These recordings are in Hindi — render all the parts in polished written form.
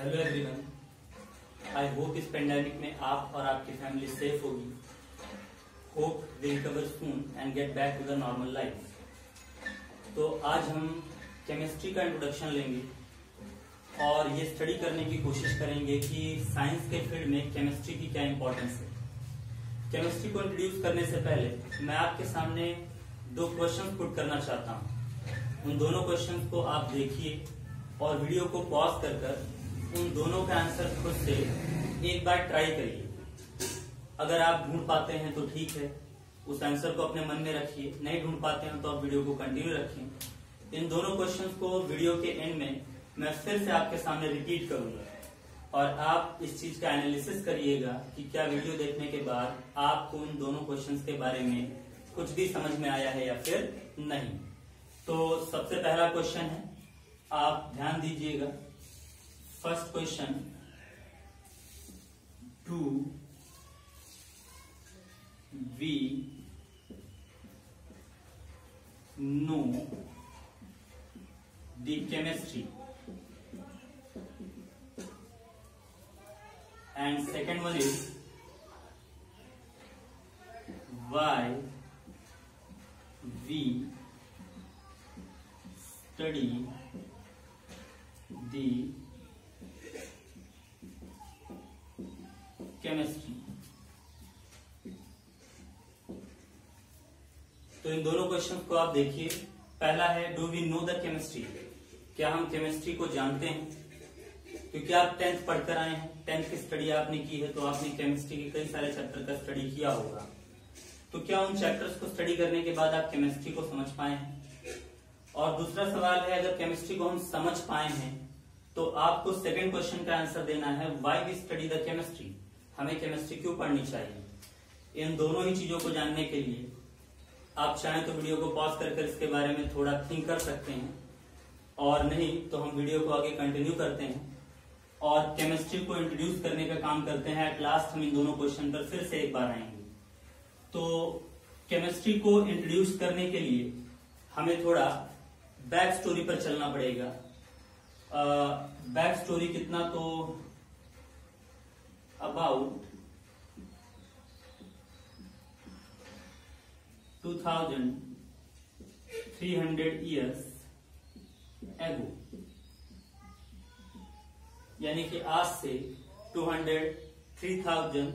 हेलो एवरीवन, आई होप इस पेंडेमिक में आप और आपकी फैमिली सेफ होगी। Hope we recover soon and get back to the normal life. तो आज हम केमिस्ट्री का इंट्रोडक्शन लेंगे और ये स्टडी करने की कोशिश करेंगे कि साइंस के फील्ड में केमिस्ट्री की क्या इंपॉर्टेंस है। केमिस्ट्री को इंट्रोड्यूस करने से पहले मैं आपके सामने दो क्वेश्चन पुट करना चाहता हूँ। उन दोनों क्वेश्चन को आप देखिए और वीडियो को पॉज कर उन दोनों का आंसर खुद से एक बार ट्राई करिए। अगर आप ढूंढ पाते हैं तो ठीक है, उस आंसर को अपने मन में रखिए। नहीं ढूंढ पाते हैं तो आप वीडियो को कंटिन्यू रखिए। इन दोनों क्वेश्चंस को वीडियो के एंड में मैं फिर से आपके सामने रिपीट करूंगा और आप इस चीज का एनालिसिस करिएगा कि क्या वीडियो देखने के बाद आपको उन दोनों क्वेश्चंस के बारे में कुछ भी समझ में आया है या फिर नहीं। तो सबसे पहला क्वेश्चन है, आप ध्यान दीजिएगा। First question, do we know the chemistry? And second one is, why we study the chemistry. तो इन दोनों क्वेश्चन को आप देखिए। पहला है, do we know the chemistry? क्या हम केमिस्ट्री को जानते हैं? क्योंकि आप 10th पढ़कर आए हैं, 10th की स्टडी आपने की है, तो आपने केमिस्ट्री के कई सारे चैप्टर का स्टडी किया होगा। तो क्या उन चैप्टर्स को स्टडी करने के बाद आप केमिस्ट्री को समझ पाए हैं? और दूसरा सवाल है, अगर केमिस्ट्री को हम समझ पाए हैं तो आपको सेकंड क्वेश्चन का आंसर देना है, why we study the chemistry? हमें केमिस्ट्री क्यों पढ़नी चाहिए? इन दोनों ही चीजों को जानने के लिए आप चाहें तो वीडियो को पॉज कर इसके बारे में थोड़ा थिंक कर सकते हैं, और नहीं तो हम वीडियो को आगे कंटिन्यू करते हैं और केमिस्ट्री को इंट्रोड्यूस करने का काम करते हैं। एट लास्ट हम इन दोनों क्वेश्चन पर फिर से एक बार आएंगे। तो केमिस्ट्री को इंट्रोड्यूस करने के लिए हमें थोड़ा बैक स्टोरी पर चलना पड़ेगा। बैक स्टोरी कितना, तो अबाउट 2300 years ago, यानी कि आज से 2300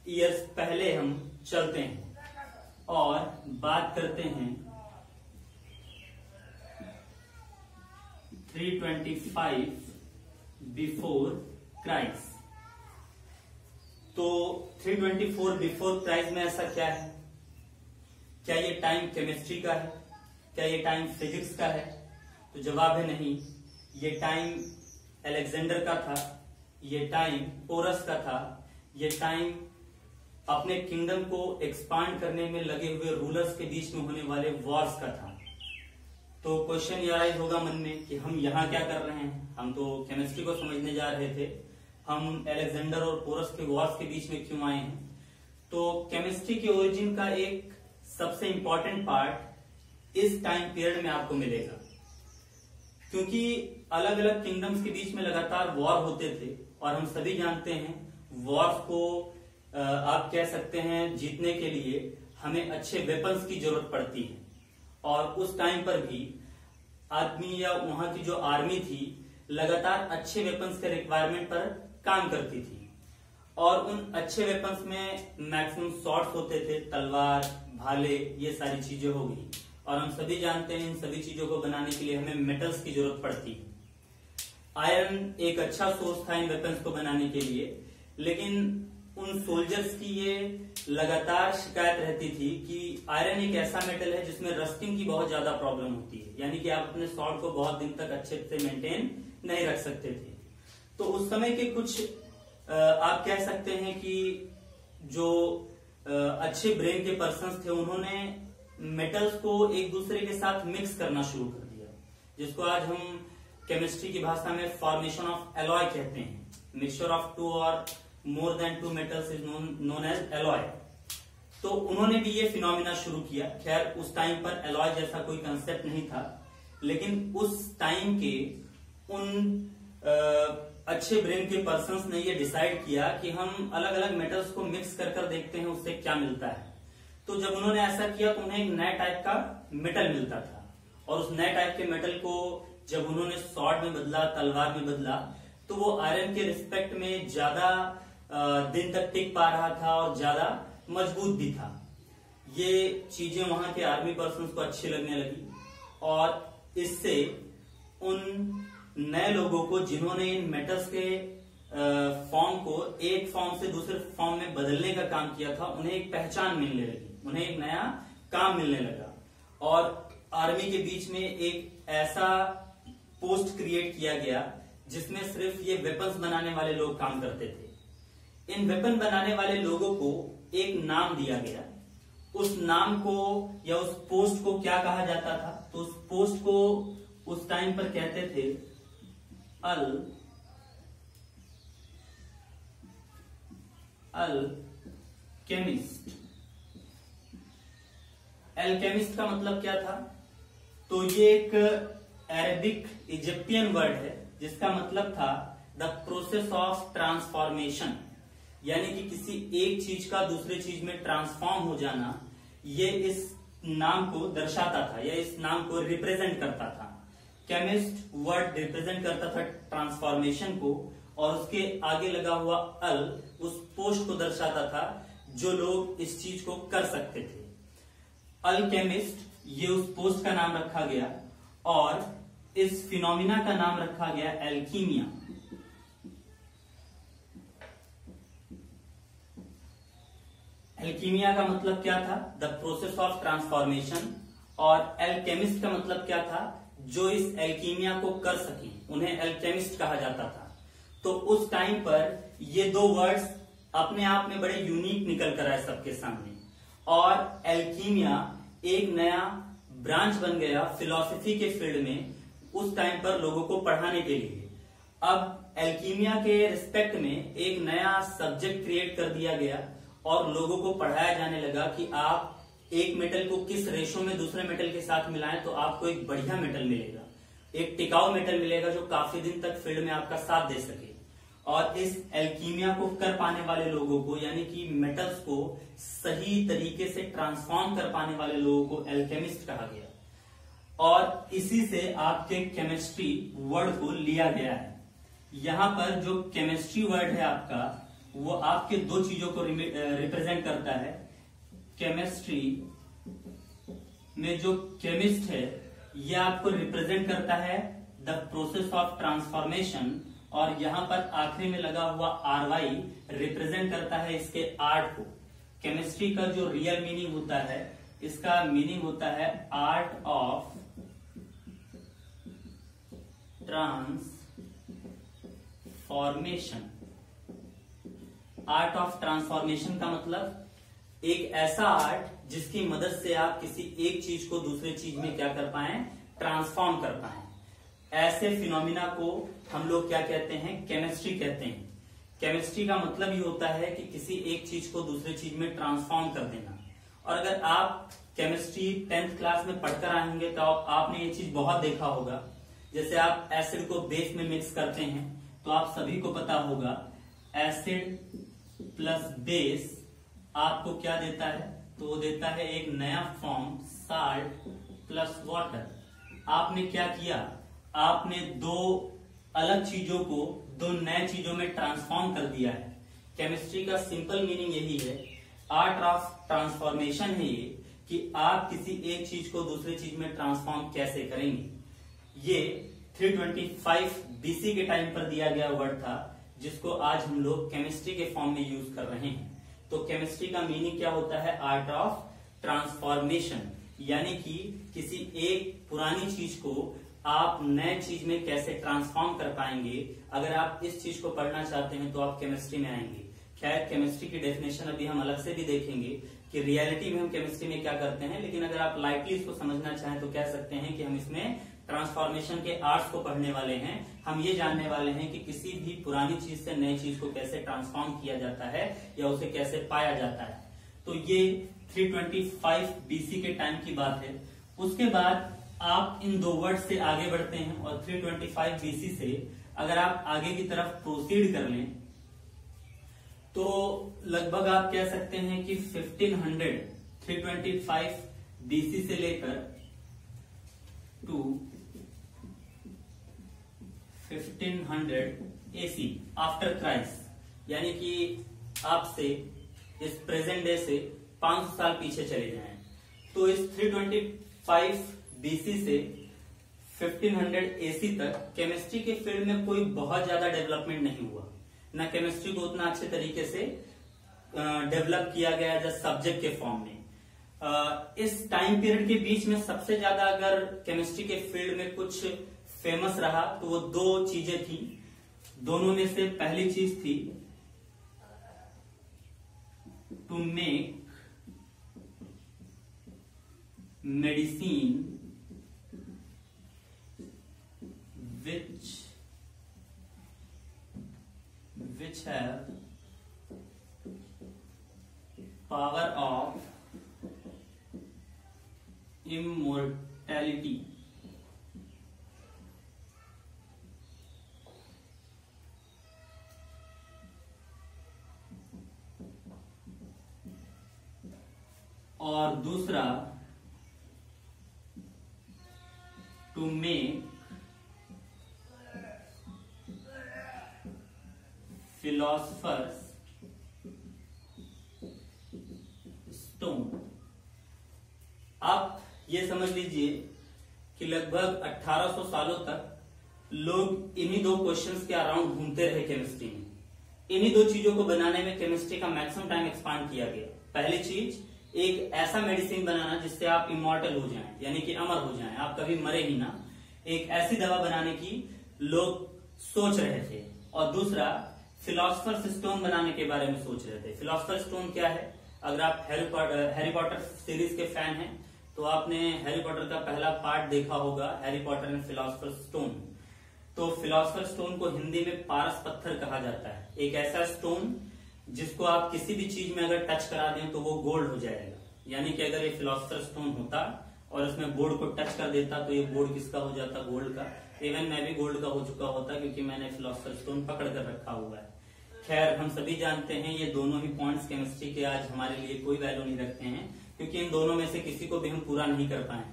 ईयर्स पहले हम चलते हैं और बात करते हैं 325 बिफोर क्राइस्ट। तो 324 बिफोर क्राइस्ट में ऐसा क्या है? क्या ये टाइम केमिस्ट्री का है? क्या ये टाइम फिजिक्स का है? तो जवाब है नहीं। ये टाइम अलेक्जेंडर का था, ये टाइम पोरस का था, ये टाइम अपने किंगडम को एक्सपांड करने में लगे हुए रूलर्स के बीच में होने वाले वॉर्स का था। तो क्वेश्चन ये राइज होगा मन में कि हम यहाँ क्या कर रहे हैं? हम तो केमिस्ट्री को समझने जा रहे थे, हम अलेक्जेंडर और पोरस के वॉर्स के बीच में क्यों आए हैं? तो केमिस्ट्री के ओरिजिन का एक सबसे इंपॉर्टेंट पार्ट इस टाइम पीरियड में आपको मिलेगा, क्योंकि अलग अलग किंगडम्स के बीच में लगातार वॉर होते थे और हम सभी जानते हैं वॉर्स को आप कह सकते हैं जीतने के लिए हमें अच्छे वेपन्स की जरूरत पड़ती है। और उस टाइम पर भी आदमी या वहां की जो आर्मी थी लगातार अच्छे वेपन्स के रिक्वायरमेंट पर काम करती थी, और उन अच्छे वेपन्स में मैक्सिमम शॉर्ट्स होते थे, तलवार, भाले, ये सारी चीजें हो गई। और हम सभी जानते हैं इन सभी चीजों को बनाने के लिए हमें मेटल्स की जरूरत पड़ती है। आयरन एक अच्छा सोर्स था इन वेपन्स को बनाने के लिए, लेकिन उन सोल्जर्स की ये लगातार शिकायत रहती थी कि आयरन एक ऐसा मेटल है जिसमें रस्टिंग की बहुत ज्यादा प्रॉब्लम होती है, यानी कि आप अपने स्वॉर्ड को बहुत दिन तक अच्छे से मेंटेन नहीं रख सकते थे। तो उस समय के कुछ आप कह सकते हैं कि जो अच्छे ब्रेन के पर्सन्स थे, उन्होंने मेटल्स को एक दूसरे के साथ मिक्स करना शुरू कर दिया, जिसको आज हम केमिस्ट्री की भाषा में फॉर्मेशन ऑफ एलॉय कहते हैं। मिक्सचर ऑफ टू और more than two metals is known as alloy. तो उन्होंने भी ये फिनोमिना शुरू किया। खैर उस टाइम पर एलॉय जैसा कोई कंसेप्ट नहीं था, लेकिन उस टाइम के उन अच्छे ब्रेन के पर्सन्स ने ये डिसाइड किया कि हम अलग अलग मेटल्स को मिक्स कर कर देखते हैं उससे क्या मिलता है। तो जब उन्होंने ऐसा किया तो उन्हें एक नया टाइप का मेटल मिलता था, और उस नए टाइप के मेटल को जब उन्होंने स्वॉर्ड में बदला, तलवार में बदला, तो वो आयरन के रिस्पेक्ट में ज्यादा दिन तक टिक पा रहा था और ज्यादा मजबूत भी था। ये चीजें वहां के आर्मी पर्सन्स को अच्छी लगने लगी, और इससे उन नए लोगों को जिन्होंने इन मेटल्स के फॉर्म को एक फॉर्म से दूसरे फॉर्म में बदलने का काम किया था, उन्हें एक पहचान मिलने लगी, उन्हें एक नया काम मिलने लगा। और आर्मी के बीच में एक ऐसा पोस्ट क्रिएट किया गया जिसमें सिर्फ ये वेपन्स बनाने वाले लोग काम करते थे। इन वेपन बनाने वाले लोगों को एक नाम दिया गया। उस नाम को या उस पोस्ट को क्या कहा जाता था? तो उस पोस्ट को उस टाइम पर कहते थे अल्केमिस्ट। एल्केमिस्ट का मतलब क्या था? तो ये एक अरेबिक इजिप्टियन वर्ड है जिसका मतलब था द प्रोसेस ऑफ ट्रांसफॉर्मेशन, यानी कि किसी एक चीज का दूसरे चीज में ट्रांसफॉर्म हो जाना। ये इस नाम को दर्शाता था या इस नाम को रिप्रेजेंट करता था। केमिस्ट वर्ड रिप्रेजेंट करता था ट्रांसफॉर्मेशन को, और उसके आगे लगा हुआ अल उस पोस्ट को दर्शाता था जो लोग इस चीज को कर सकते थे। अल्केमिस्ट ये उस पोस्ट का नाम रखा गया, और इस फिनोमिना का नाम रखा गया एल्कीमिया। एल्कीमिया का मतलब क्या था? The process of transformation. और एल्केमिस्ट का मतलब क्या था? जो इस एल्कीमिया को कर सके, उन्हें एल्केमिस्ट कहा जाता था। तो उस टाइम पर ये दो वर्ड्स अपने आप में बड़े यूनिक निकल कर आए सबके सामने, और एल्कीमिया एक नया ब्रांच बन गया फिलॉसफी के फील्ड में उस टाइम पर लोगों को पढ़ाने के लिए। अब एल्कीमिया के रिस्पेक्ट में एक नया सब्जेक्ट क्रिएट कर दिया गया, और लोगों को पढ़ाया जाने लगा कि आप एक मेटल को किस रेशो में दूसरे मेटल के साथ मिलाएं तो आपको एक बढ़िया मेटल मिलेगा, एक टिकाऊ मेटल मिलेगा जो काफी दिन तक फील्ड में आपका साथ दे सके। और इस एल्कीमिया को कर पाने वाले लोगों को, यानी कि मेटल्स को सही तरीके से ट्रांसफॉर्म कर पाने वाले लोगों को एल्केमिस्ट कहा गया, और इसी से आपके केमिस्ट्री वर्ड को लिया गया है। यहां पर जो केमिस्ट्री वर्ड है आपका, वो आपके दो चीजों को रिप्रेजेंट करता है। केमिस्ट्री में जो केमिस्ट है ये आपको रिप्रेजेंट करता है द प्रोसेस ऑफ ट्रांसफॉर्मेशन, और यहां पर आखिरी में लगा हुआ RY रिप्रेजेंट करता है इसके आर्ट को। केमिस्ट्री का जो रियल मीनिंग होता है, इसका मीनिंग होता है art of transformation. Art of transformation का मतलब एक ऐसा आर्ट जिसकी मदद से आप किसी एक चीज को दूसरे चीज में क्या कर पाए? ट्रांसफॉर्म कर पाए। ऐसे फिनोमिना को हम लोग क्या कहते हैं? केमिस्ट्री कहते हैं। केमिस्ट्री का मतलब ये होता है कि किसी एक चीज को दूसरे चीज में ट्रांसफॉर्म कर देना। और अगर आप केमिस्ट्री 10th क्लास में पढ़कर आएंगे तो आपने ये चीज बहुत देखा होगा। जैसे आप एसिड को बेस में मिक्स करते हैं तो आप सभी को पता होगा एसिड प्लस बेस आपको क्या देता है? तो वो देता है एक नया फॉर्म साल्ट प्लस वाटर। आपने क्या किया? आपने दो अलग चीजों को दो नए चीजों में ट्रांसफॉर्म कर दिया है। केमिस्ट्री का सिंपल मीनिंग यही है, आर्ट ऑफ ट्रांसफॉर्मेशन है ये, कि आप किसी एक चीज को दूसरे चीज में ट्रांसफॉर्म कैसे करेंगे। ये 325 BC के टाइम पर दिया गया वर्ड था, जिसको आज हम लोग केमिस्ट्री के फॉर्म में यूज कर रहे हैं। तो केमिस्ट्री का मीनिंग क्या होता है? आर्ट ऑफ ट्रांसफॉर्मेशन, यानी कि किसी एक पुरानी चीज को आप नए चीज में कैसे ट्रांसफॉर्म कर पाएंगे। अगर आप इस चीज को पढ़ना चाहते हैं तो आप केमिस्ट्री में आएंगे। खैर, केमिस्ट्री की डेफिनेशन अभी हम अलग से भी देखेंगे कि रियलिटी में हम केमिस्ट्री में क्या करते हैं, लेकिन अगर आप लाइटली इसको समझना चाहें तो कह सकते हैं कि हम इसमें ट्रांसफॉर्मेशन के आर्ट्स को पढ़ने वाले हैं। हम ये जानने वाले हैं कि किसी भी पुरानी चीज से नई चीज को कैसे ट्रांसफॉर्म किया जाता है या उसे कैसे पाया जाता है। तो ये 325 BC के टाइम की बात है। उसके बाद आप इन दो वर्ड से आगे बढ़ते हैं और 325 BC से अगर आप आगे की तरफ प्रोसीड कर लें तो लगभग आप कह सकते हैं कि 1500 325 BC से लेकर टू 1500 AC आफ्टर क्राइस्ट, यानी कि आपसे इस प्रेजेंट डे से 500 साल पीछे चले जाएं तो इस 325 BC से 1500 AC तक केमिस्ट्री के फील्ड में कोई बहुत ज्यादा डेवलपमेंट नहीं हुआ, ना केमिस्ट्री को उतना अच्छे तरीके से डेवलप किया गया एज सब्जेक्ट के फॉर्म में। इस टाइम पीरियड के बीच में सबसे ज्यादा अगर केमिस्ट्री के फील्ड में कुछ फेमस रहा तो वो दो चीजें थी। दोनों में से पहली चीज थी to make medicine which have power of immortality। और दूसरा टू मेक फिलोसफर्स स्टोन। आप ये समझ लीजिए कि लगभग 1800 सालों तक लोग इन्हीं दो क्वेश्चंस के अराउंड घूमते रहे केमिस्ट्री में। इन्हीं दो चीजों को बनाने में केमिस्ट्री का मैक्सिमम टाइम एक्सपांड किया गया। पहली चीज, एक ऐसा मेडिसिन बनाना जिससे आप इमॉर्टल हो जाएं, यानी कि अमर हो जाएं, आप कभी मरे ही ना। एक ऐसी दवा बनाने की लोग सोच रहे थे। और दूसरा, फिलोसफर स्टोन बनाने के बारे में सोच रहे थे। फिलोसफर स्टोन क्या है? अगर आप हैरी पॉटर सीरीज के फैन हैं तो आपने हैरी पॉटर का पहला पार्ट देखा होगा, Harry Potter and philosopher stone. तो फिलोसफर स्टोन को हिंदी में पारस पत्थर कहा जाता है। एक ऐसा स्टोन जिसको आप किसी भी चीज में अगर टच करा दें तो वो गोल्ड हो जाएगा। यानी कि अगर ये फिलोसफर स्टोन होता और उसमें बोर्ड को टच कर देता तो ये बोर्ड किसका हो जाता? गोल्ड का। इवन मैं भी गोल्ड का हो चुका होता क्योंकि मैंने फिलोसफर स्टोन पकड़ कर रखा हुआ है। खैर, हम सभी जानते हैं ये दोनों ही पॉइंट्स केमिस्ट्री के आज हमारे लिए कोई वैल्यू नहीं रखते हैं, क्योंकि इन दोनों में से किसी को भी हम पूरा नहीं कर पाए।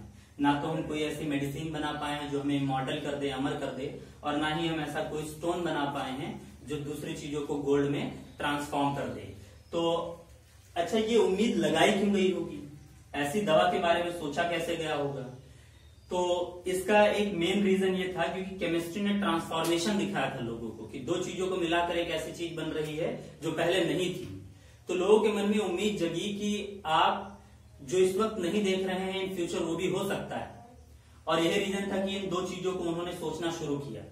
ना तो हम कोई ऐसी मेडिसिन बना पाए हैं जो हमें मॉडल कर दे, अमर कर दे, और ना ही हम ऐसा कोई स्टोन बना पाए हैं जो दूसरी चीजों को गोल्ड में ट्रांसफॉर्म कर दे। तो अच्छा, ये उम्मीद लगाई क्यों गई होगी? ऐसी दवा के बारे में सोचा कैसे गया होगा? तो इसका एक मेन रीजन ये था क्योंकि केमिस्ट्री ने ट्रांसफॉर्मेशन दिखाया था लोगों को कि दो चीजों को मिलाकर एक ऐसी चीज बन रही है जो पहले नहीं थी। तो लोगों के मन में उम्मीद जगी कि आप जो इस वक्त नहीं देख रहे हैं इन फ्यूचर वो भी हो सकता है। और यही रीजन था कि इन दो चीजों को उन्होंने सोचना शुरू किया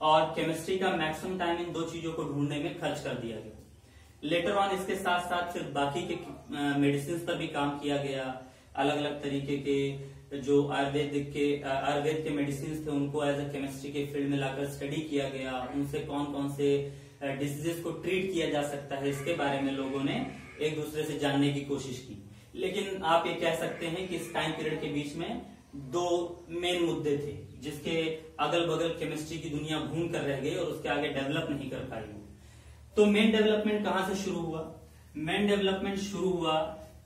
और केमिस्ट्री का मैक्सिमम टाइम इन दो चीजों को ढूंढने में खर्च कर दिया गया। लेटर ऑन इसके साथ साथ फिर बाकी के मेडिसिन पर भी काम किया गया। अलग अलग तरीके के जो आयुर्वेद के मेडिसिन थे उनको एज ए केमिस्ट्री के फील्ड में लाकर स्टडी किया गया। उनसे कौन कौन से डिसीजेस को ट्रीट किया जा सकता है इसके बारे में लोगों ने एक दूसरे से जानने की कोशिश की। लेकिन आप ये कह सकते हैं कि इस टाइम पीरियड के बीच में दो मेन मुद्दे थे जिसके अगल बगल केमिस्ट्री की दुनिया घूम कर रह गई और उसके आगे डेवलप नहीं कर पाई। तो मेन डेवलपमेंट कहां से शुरू हुआ? मेन डेवलपमेंट शुरू हुआ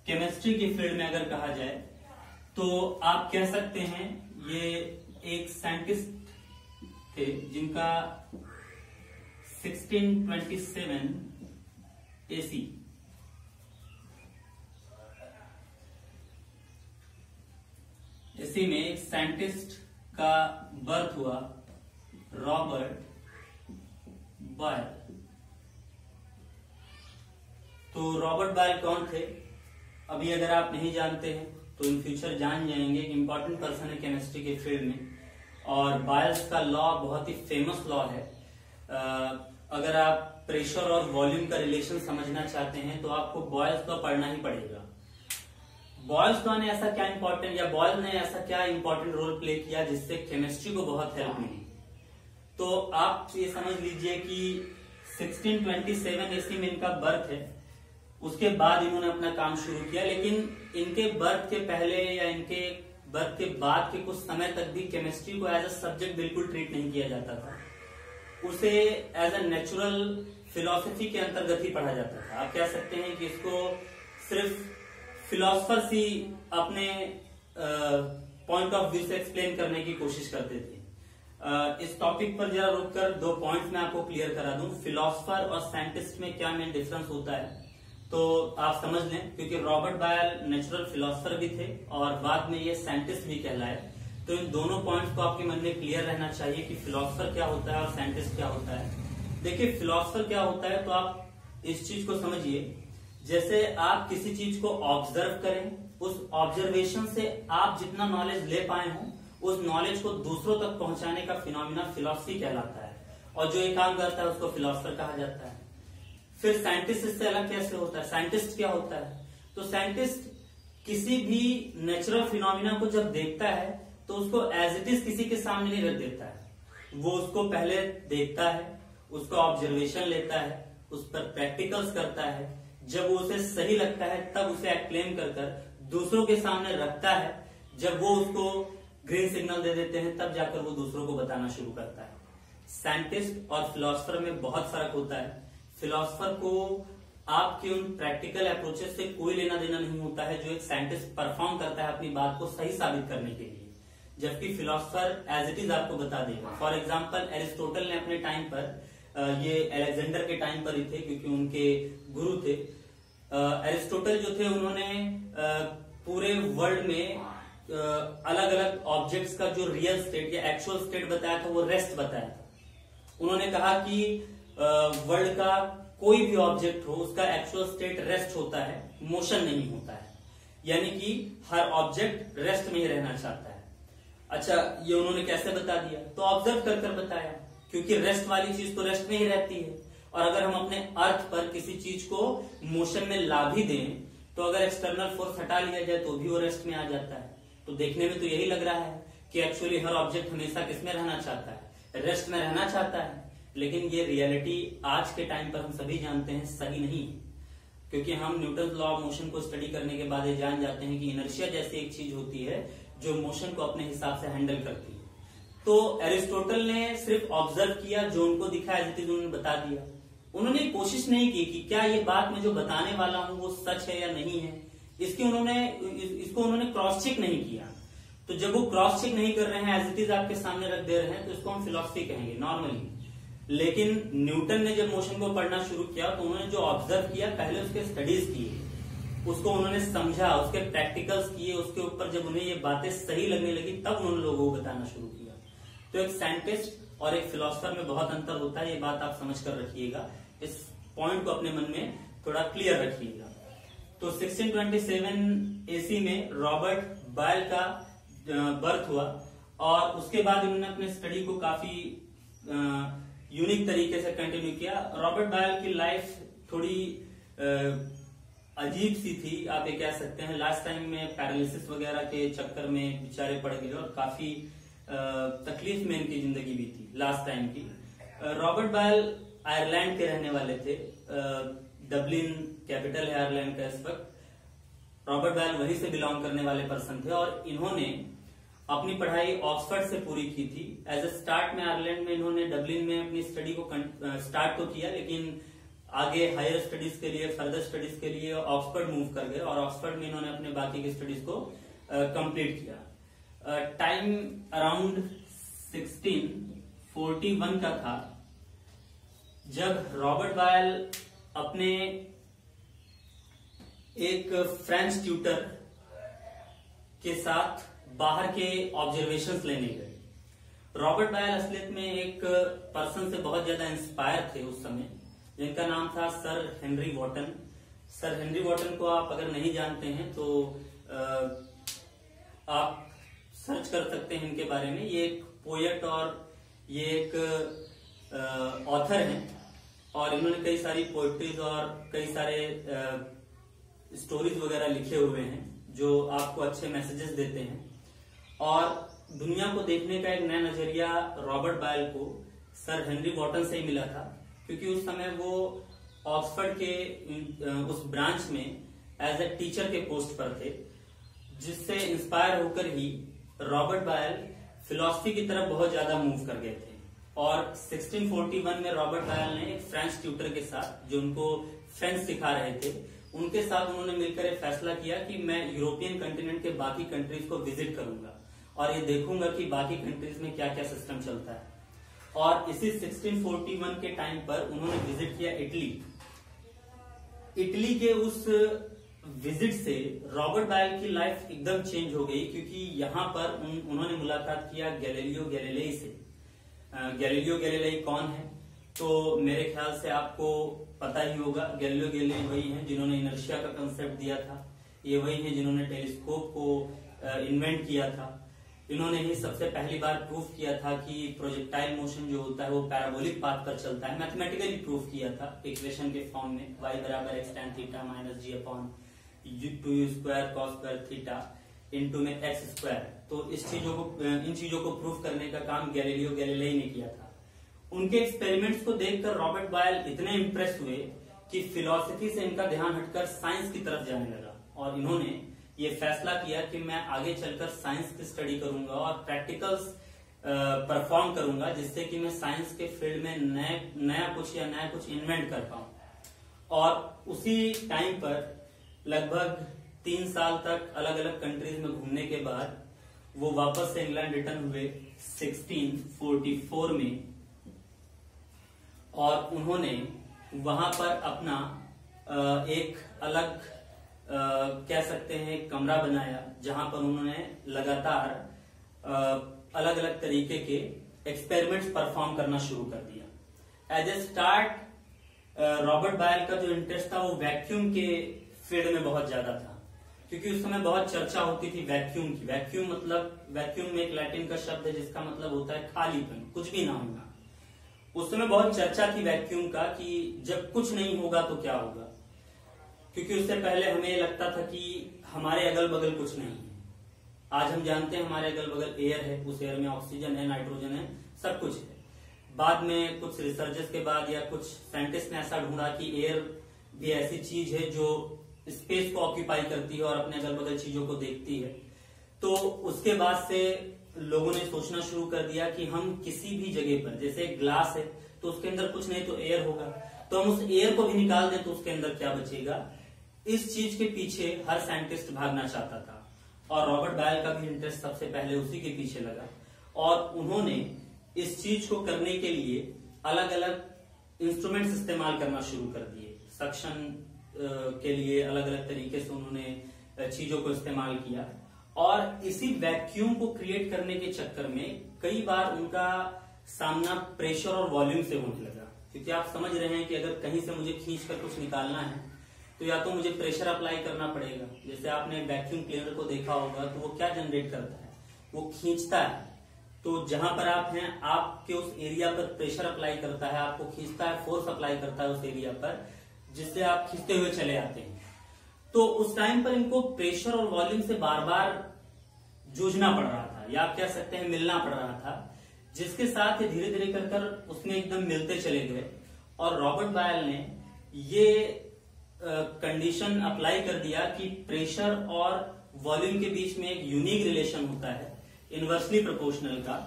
केमिस्ट्री के फील्ड में अगर कहा जाए तो आप कह सकते हैं ये एक साइंटिस्ट थे जिनका 1627 AC इसी में एक साइंटिस्ट का बर्थ हुआ, रॉबर्ट बॉयल। तो रॉबर्ट बॉयल कौन थे? अभी अगर आप नहीं जानते हैं तो इन फ्यूचर जान जाएंगे। इंपॉर्टेंट पर्सन है केमिस्ट्री के फील्ड में और बॉयल्स का लॉ बहुत ही फेमस लॉ है। अगर आप प्रेशर और वॉल्यूम का रिलेशन समझना चाहते हैं तो आपको बॉयल्स लॉ पढ़ना ही पड़ेगा। बॉयल्स लॉ ने ऐसा क्या इंपॉर्टेंट या बॉयल ने ऐसा क्या इंपॉर्टेंट रोल प्ले किया जिससे केमिस्ट्री को बहुत हेल्प मिली? तो आप ये समझ लीजिए कि 1627 ईस्वी में इनका बर्थ है। उसके बाद इन्होंने अपना काम शुरू किया, लेकिन इनके बर्थ के पहले या इनके बर्थ के बाद के कुछ समय तक भी केमिस्ट्री को एज अ सब्जेक्ट बिल्कुल ट्रीट नहीं किया जाता था, उसे एज अ नेचुरल फिलॉसफी के अंतर्गत ही पढ़ा जाता था। आप कह सकते हैं कि इसको सिर्फ फिलोसफर्स ही अपने पॉइंट ऑफ व्यू से एक्सप्लेन करने की कोशिश करते थे। इस टॉपिक पर जरा रुककर दो पॉइंट्स मैं आपको क्लियर करा दूं, फिलोसफर और साइंटिस्ट में क्या मेन डिफरेंस होता है, तो आप समझ लें। क्योंकि रॉबर्ट बायल नेचुरल फिलोसफर भी थे और बाद में ये साइंटिस्ट भी कहलाए, तो इन दोनों पॉइंट्स को आपके मन में क्लियर रहना चाहिए कि फिलोसफर क्या होता है और साइंटिस्ट क्या होता है। देखिए, फिलोसफर क्या होता है, तो आप इस चीज को समझिए, जैसे आप किसी चीज को ऑब्जर्व करें, उस ऑब्जर्वेशन से आप जितना नॉलेज ले पाए हो, उस नॉलेज को दूसरों तक पहुंचाने का फिनोमिना फिलॉसफी कहलाता है, और जो ये काम करता है उसको फिलोसफर कहा जाता है। फिर साइंटिस्ट इससे अलग कैसे होता है? साइंटिस्ट क्या होता है? तो साइंटिस्ट किसी भी नेचुरल फिनोमिना को जब देखता है तो उसको एज इट इज किसी के सामने नहीं रख देता है, वो उसको पहले देखता है, उसका ऑब्जर्वेशन लेता है, उस पर प्रैक्टिकल्स करता है, जब वो उसे सही लगता है तब उसे एक्सप्लेन कर दूसरों के सामने रखता है, जब वो उसको ग्रीन सिग्नल दे देते हैं तब जाकर वो दूसरों को बताना शुरू करता है। साइंटिस्ट और फिलोसफर में बहुत फर्क होता है। फिलोसफर को आपके उन प्रैक्टिकल अप्रोचेस से कोई लेना देना नहीं होता है जो एक साइंटिस्ट परफॉर्म करता है अपनी बात को सही साबित करने के लिए, जबकि फिलोसफर एज इट इज आपको बता देगा। फॉर एग्जाम्पल, एरिस्टोटल ने अपने टाइम पर, ये अलेक्जेंडर के टाइम पर ही थे क्योंकि उनके गुरु थे, एरिस्टोटल जो थे उन्होंने पूरे वर्ल्ड में अलग अलग ऑब्जेक्ट्स का जो रियल स्टेट या एक्चुअल स्टेट बताया था वो रेस्ट बताया था। उन्होंने कहा कि वर्ल्ड का कोई भी ऑब्जेक्ट हो उसका एक्चुअल स्टेट रेस्ट होता है, मोशन नहीं होता है, यानी कि हर ऑब्जेक्ट रेस्ट में ही रहना चाहता है। अच्छा, ये उन्होंने कैसे बता दिया? तो ऑब्जर्व कर कर बताया, क्योंकि रेस्ट वाली चीज तो रेस्ट में ही रहती है, और अगर हम अपने अर्थ पर किसी चीज को मोशन में ला भी दें तो अगर एक्सटर्नल फोर्स हटा लिया जाए तो भी वो रेस्ट में आ जाता है। तो देखने में तो यही लग रहा है कि एक्चुअली हर ऑब्जेक्ट हमेशा किसमें रहना चाहता है? रेस्ट में रहना चाहता है। लेकिन ये रियलिटी आज के टाइम पर हम सभी जानते हैं सही नहीं, क्योंकि हम न्यूटन लॉ ऑफ मोशन को स्टडी करने के बाद ये जान जाते हैं कि इनर्शिया जैसी एक चीज होती है जो मोशन को अपने हिसाब से हैंडल करती है। तो एरिस्टोटल ने सिर्फ ऑब्जर्व किया, जो उनको दिखा एज इट इज उन्होंने बता दिया। उन्होंने कोशिश नहीं की कि क्या ये बात मैं जो बताने वाला हूं वो सच है या नहीं है, इसको उन्होंने क्रॉस चेक नहीं किया। तो जब वो क्रॉस चेक नहीं कर रहे हैं, एज इट इज आपके सामने रख दे रहे हैं, तो इसको हम फिलॉसफी कहेंगे नॉर्मली। लेकिन न्यूटन ने जब मोशन को पढ़ना शुरू किया तो उन्होंने जो ऑब्जर्व किया, पहले उसके स्टडीज किए, उसको उन्होंने समझा, उसके प्रैक्टिकल्स किए, उसके ऊपर जब उन्हें ये बातें सही लगने लगी तब उन्होंने लोगों को बताना शुरू किया। तो एक साइंटिस्ट और एक फिलोसफर में बहुत अंतर होता है, ये बात आप समझ कर रखिएगा, इस पॉइंट को अपने मन में थोड़ा क्लियर रखिएगा। तो 1627 एसी में रॉबर्ट बायल का बर्थ हुआ, और उसके बाद उन्होंने अपने स्टडी को काफी यूनिक तरीके से कंटिन्यू किया। रॉबर्ट बायल की लाइफ थोड़ी अजीब सी थी, आप ये कह सकते हैं। लास्ट टाइम में पैरालिसिस वगैरह के चक्कर में बेचारे पड़ गए और काफी तकलीफ में इनकी जिंदगी भी थी लास्ट टाइम की। रॉबर्ट बायल आयरलैंड के रहने वाले थे, डबलिन कैपिटल है आयरलैंड का इस वक्त। रॉबर्ट बायल वहीं से बिलोंग करने वाले पर्सन थे, और इन्होंने अपनी पढ़ाई ऑक्सफोर्ड से पूरी की थी। एज ए स्टार्ट में आयरलैंड में इन्होंने डबलिन में अपनी स्टडी को स्टार्ट तो किया, लेकिन आगे हायर स्टडीज के लिए, फर्दर स्टडीज के लिए ऑक्सफोर्ड मूव कर गए, और ऑक्सफोर्ड में इन्होंने अपने बाकी की स्टडीज को कंप्लीट किया। टाइम अराउंड 1641 का था जब रॉबर्ट बायल अपने एक फ्रेंच ट्यूटर के साथ बाहर के ऑब्जर्वेशंस लेने गए। रॉबर्ट बायल असलियत में एक पर्सन से बहुत ज्यादा इंस्पायर थे उस समय, जिनका नाम था Sir Henry Wotton. Sir Henry Wotton को आप अगर नहीं जानते हैं तो आप सर्च कर सकते हैं इनके बारे में। ये एक पोएट और ये एक ऑथर हैं, और इन्होंने कई सारी पोएट्रीज और कई सारे स्टोरीज वगैरह लिखे हुए हैं जो आपको अच्छे मैसेजेस देते हैं। और दुनिया को देखने का एक नया नजरिया रॉबर्ट बायल को सर हेनरी वॉटन से ही मिला था, क्योंकि उस समय वो ऑक्सफोर्ड के उस ब्रांच में एज ए टीचर के पोस्ट पर थे। जिससे इंस्पायर होकर ही रॉबर्ट बायल फिलॉसफी की तरफ बहुत ज्यादा मूव कर गए थे। और 1641 में रॉबर्ट बायल ने एक फ्रेंच ट्यूटर के साथ, जो उनको फ्रेंच सिखा रहे थे, उनके साथ उन्होंने मिलकर एक फैसला किया कि मैं यूरोपियन कंटिनेंट के बाकी कंट्रीज को विजिट करूंगा और ये देखूंगा कि बाकी कंट्रीज में क्या क्या सिस्टम चलता है। और इसी 1641 के टाइम पर उन्होंने विजिट किया इटली। इटली के उस विजिट से रॉबर्ट बायल की लाइफ एकदम चेंज हो गई, क्योंकि यहाँ पर उन्होंने मुलाकात किया गैलीलियो गैलीलेई से। गैलीलियो गैलीलेई कौन है? तो मेरे ख्याल से आपको पता ही होगा। गैलीलियो गैलीलेई वही हैं जिन्होंने इनर्शिया का कंसेप्ट दिया था। ये वही हैं जिन्होंने टेलीस्कोप को इन्वेंट किया था। इन्होंने ही सबसे पहली बार प्रूफ किया था कि प्रोजेक्टाइल मोशन जो होता है वो पैराबोलिक पाथ पर चलता है। मैथमेटिकली प्रूफ किया था इक्वेशन के फॉर्म में, y बराबर x tan theta minus g upon 2u square cos square theta into में x स्क्वायर। तो इन चीजों को प्रूफ करने का काम गैलीलियो गैलीलेई ने किया था। उनके एक्सपेरिमेंट्स को देखकर रॉबर्ट बायल इतने इंप्रेस हुए कि फिलॉसफी से इनका ध्यान हटकर साइंस की तरफ जाने लगा और इन्होंने ये फैसला किया कि मैं आगे चलकर साइंस की स्टडी करूंगा और प्रैक्टिकल्स परफॉर्म करूंगा, जिससे कि मैं साइंस के फील्ड में नया कुछ इन्वेंट कर पाऊं। और उसी टाइम पर लगभग 3 साल तक अलग अलग कंट्रीज में घूमने के बाद वो वापस से इंग्लैंड रिटर्न हुए 1644 में, और उन्होंने वहां पर अपना एक अलग कह सकते हैं कमरा बनाया, जहां पर उन्होंने लगातार अलग अलग तरीके के एक्सपेरिमेंट्स परफॉर्म करना शुरू कर दिया। एज ए स्टार्ट रॉबर्ट बायल का जो इंटरेस्ट था वो वैक्यूम के फील्ड में बहुत ज्यादा था, क्योंकि उस समय बहुत चर्चा होती थी वैक्यूम की। वैक्यूम में एक लैटिन का शब्द है जिसका मतलब होता है खालीपन, कुछ भी ना होना। उस समय बहुत चर्चा थी वैक्यूम का कि जब कुछ नहीं होगा तो क्या होगा, क्योंकि उससे पहले हमें लगता था कि हमारे अगल बगल कुछ नहीं है। आज हम जानते हैं हमारे अगल बगल एयर है, उस एयर में ऑक्सीजन है, नाइट्रोजन है, सब कुछ है। बाद में कुछ रिसर्चेस के बाद या कुछ साइंटिस्ट ने ऐसा ढूंढा कि एयर भी ऐसी चीज है जो स्पेस को ऑक्यूपाई करती है और अपने अगल बगल चीजों को देखती है। तो उसके बाद से लोगों ने सोचना शुरू कर दिया कि हम किसी भी जगह पर, जैसे ग्लास है तो उसके अंदर कुछ नहीं तो एयर होगा, तो हम उस एयर को भी निकाल दें तो उसके अंदर क्या बचेगा। इस चीज के पीछे हर साइंटिस्ट भागना चाहता था और रॉबर्ट बायल का भी इंटरेस्ट सबसे पहले उसी के पीछे लगा, और उन्होंने इस चीज को करने के लिए अलग अलग इंस्ट्रूमेंट्स इस्तेमाल करना शुरू कर दिए। सक्शन के लिए अलग अलग तरीके से उन्होंने चीजों को इस्तेमाल किया, और इसी वैक्यूम को क्रिएट करने के चक्कर में कई बार उनका सामना प्रेशर और वॉल्यूम से होने लगा। क्योंकि आप समझ रहे हैं कि अगर कहीं से मुझे खींच कर कुछ निकालना है तो या तो मुझे प्रेशर अप्लाई करना पड़ेगा। जैसे आपने वैक्यूम क्लीनर को देखा होगा तो वो क्या जनरेट करता है, वो खींचता है। तो जहां पर आप हैं आपके उस एरिया पर प्रेशर अप्लाई करता है, आपको खींचता है, फोर्स अप्लाई करता है उस एरिया पर, जिससे आप खींचते हुए चले आते हैं। तो उस टाइम पर इनको प्रेशर और वॉल्यूम से बार बार जूझना पड़ रहा था, या आप कह सकते हैं मिलना पड़ रहा था, जिसके साथ धीरे धीरे कर उसमें एकदम मिलते चले गए। और रॉबर्ट बायल ने ये कंडीशन अप्लाई कर दिया कि प्रेशर और वॉल्यूम के बीच में एक यूनिक रिलेशन होता है इनवर्सली प्रोपोर्शनल का।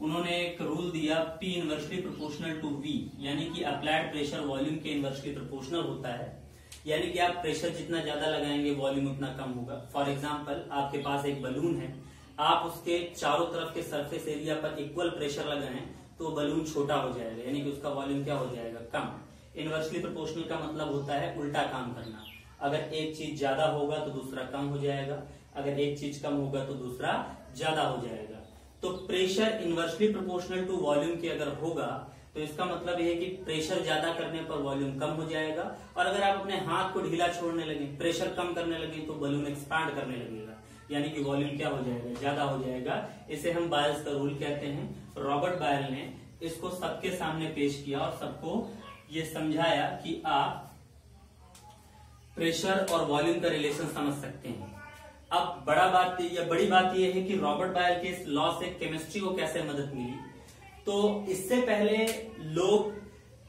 उन्होंने एक रूल दिया P inversely proportional to V, यानी कि अप्लाइड प्रेशर वॉल्यूम के इनवर्सली प्रोपोर्शनल होता है। यानी कि आप प्रेशर जितना ज्यादा लगाएंगे वॉल्यूम उतना कम होगा। फॉर एग्जाम्पल आपके पास एक बलून है, आप उसके चारों तरफ के सरफेस एरिया पर इक्वल प्रेशर लगाएं तो बलून छोटा हो जाएगा, यानी कि उसका वॉल्यूम क्या हो जाएगा, कम। इनवर्सली प्रोपोर्शनल का मतलब होता है उल्टा काम करना। अगर एक चीज ज्यादा होगा तो दूसरा कम हो जाएगा, अगर एक चीज कम होगा तो दूसरा ज्यादा हो जाएगा। तो pressure inversely proportional to volume के अगर होगा तो इसका मतलब यह है कि प्रेशर ज्यादा करने पर वॉल्यूम कम हो जाएगा, और अगर आप अपने हाथ को ढीला छोड़ने लगे, प्रेशर कम करने लगे, तो बलून एक्सपांड करने लगेगा, यानी कि वॉल्यूम क्या हो जाएगा, ज्यादा हो जाएगा। इसे हम बायल्स का रूल कहते हैं। रॉबर्ट बायल ने इसको सबके सामने पेश किया और सबको ये समझाया कि आप प्रेशर और वॉल्यूम का रिलेशन समझ सकते हैं। अब बड़ी बात यह है कि रॉबर्ट बायल के इस लॉ से केमिस्ट्री को कैसे मदद मिली। तो इससे पहले लोग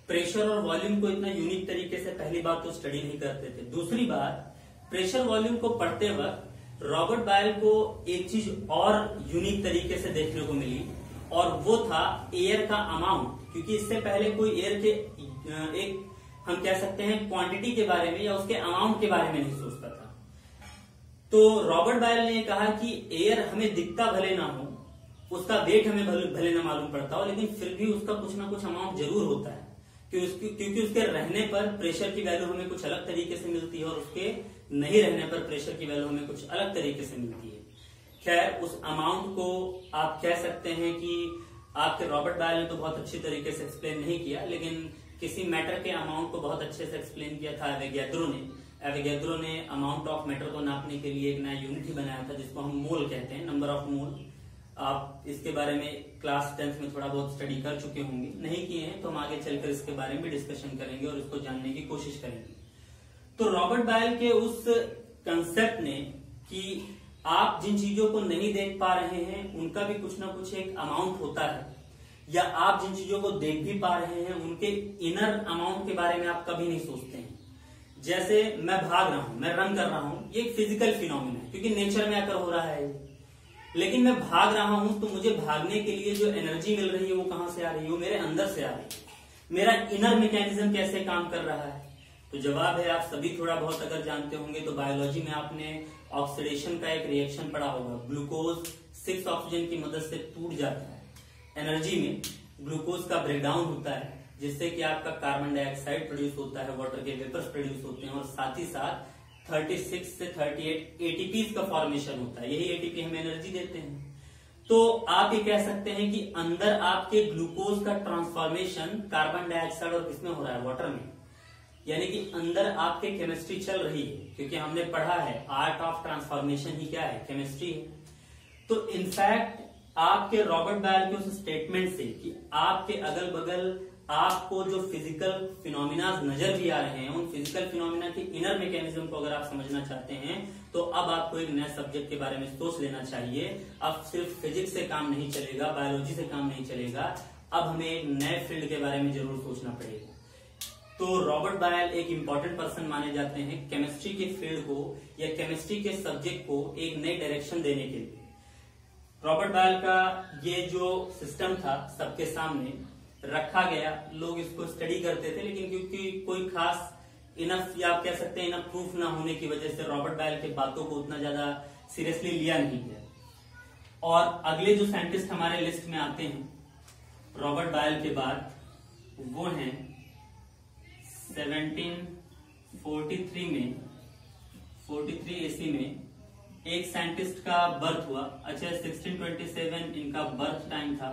प्रेशर और वॉल्यूम को इतना यूनिक तरीके से पहली बात तो स्टडी नहीं करते थे। दूसरी बात, प्रेशर वॉल्यूम को पढ़ते वक्त रॉबर्ट बायल को एक चीज और यूनिक तरीके से देखने को मिली, और वो था एयर का अमाउंट। क्योंकि इससे पहले कोई एयर के एक हम कह सकते हैं क्वांटिटी के बारे में या उसके अमाउंट के बारे में नहीं सोचता था। तो रॉबर्ट बायल ने कहा कि एयर हमें दिखता भले ना हो, उसका वेट हमें भले ना मालूम पड़ता हो, लेकिन फिर भी उसका कुछ ना कुछ अमाउंट जरूर होता है, क्योंकि उसके रहने पर प्रेशर की वैल्यू हमें कुछ अलग तरीके से मिलती है और उसके नहीं रहने पर प्रेशर की वैल्यू हमें कुछ अलग तरीके से मिलती है। खैर, उस अमाउंट को आप कह सकते हैं कि आपके रॉबर्ट बायल ने तो बहुत अच्छी तरीके से एक्सप्लेन नहीं किया, लेकिन किसी मैटर के अमाउंट को बहुत अच्छे से एक्सप्लेन किया था एवोगैड्रो ने अमाउंट ऑफ मैटर को नापने के लिए एक नया यूनिट ही बनाया था, जिसको हम मोल कहते हैं, नंबर ऑफ मोल। आप इसके बारे में क्लास 10th में थोड़ा बहुत स्टडी कर चुके होंगे, नहीं किए हैं तो हम आगे चलकर इसके बारे में डिस्कशन करेंगे और इसको जानने की कोशिश करेंगे। तो रॉबर्ट बायल के उस कंसेप्ट ने कि आप जिन चीजों को नहीं देख पा रहे हैं उनका भी कुछ ना कुछ एक अमाउंट होता है, या आप जिन चीजों को देख भी पा रहे हैं उनके इनर अमाउंट के बारे में आप कभी नहीं सोचते हैं। जैसे मैं भाग रहा हूं, मैं रन कर रहा हूं, ये एक फिजिकल फिनोमिना है क्योंकि नेचर में आकर हो रहा है, लेकिन मैं भाग रहा हूं तो मुझे भागने के लिए जो एनर्जी मिल रही है वो कहां से आ रही है? वो मेरे अंदर से आ रही है। मेरा इनर मैकेनिज्म कैसे काम कर रहा है? तो जवाब है, आप सभी थोड़ा बहुत अगर जानते होंगे तो बायोलॉजी में आपने ऑक्सीडेशन का एक रिएक्शन पढ़ा होगा। ग्लूकोज 6 ऑक्सीजन की मदद से टूट जाता है। एनर्जी में ग्लूकोज का ब्रेकडाउन होता है, जिससे कि आपका कार्बन डाइऑक्साइड प्रोड्यूस होता है, वाटर के वेपर्स प्रोड्यूस होते हैं, और साथ ही साथ 36 से 38 एटीपीज का फॉर्मेशन होता है। यही एटीपी हमें एनर्जी देते हैं। तो आप ये कह सकते हैं कि अंदर आपके ग्लूकोज का ट्रांसफॉर्मेशन कार्बन डाइऑक्साइड और किसमें हो रहा है? वाटर में। यानी कि अंदर आपके केमिस्ट्री चल रही है, क्योंकि हमने पढ़ा है आर्ट ऑफ ट्रांसफॉर्मेशन ही क्या है? केमिस्ट्री है। तो इनफैक्ट आपके रॉबर्ट बायल के उस स्टेटमेंट से कि आपके अगल बगल आपको जो फिजिकल फिनोमिना नजर भी आ रहे हैं, उन फिजिकल फिनोमिना के इनर मैकेनिज्म को अगर आप समझना चाहते हैं तो अब आपको एक नए सब्जेक्ट के बारे में सोच लेना चाहिए। अब सिर्फ फिजिक्स से काम नहीं चलेगा, बायोलॉजी से काम नहीं चलेगा, अब हमें एक नए फील्ड के बारे में जरूर सोचना पड़ेगा। तो रॉबर्ट बायल एक इंपॉर्टेंट पर्सन माने जाते हैं केमिस्ट्री के फील्ड को या केमिस्ट्री के सब्जेक्ट को एक नई डायरेक्शन देने के लिए। रॉबर्ट बायल का ये जो सिस्टम था सबके सामने रखा गया, लोग इसको स्टडी करते थे, लेकिन क्योंकि कोई खास इनफ या आप कह सकते हैं इनफ प्रूफ ना होने की वजह से रॉबर्ट बायल के बातों को उतना ज्यादा सीरियसली लिया नहीं गया। और अगले जो साइंटिस्ट हमारे लिस्ट में आते हैं रॉबर्ट बायल के बाद, वो हैं 1743 में 43 ईस्वी में एक साइंटिस्ट का बर्थ हुआ। अच्छा, 1627 इनका बर्थ टाइम था।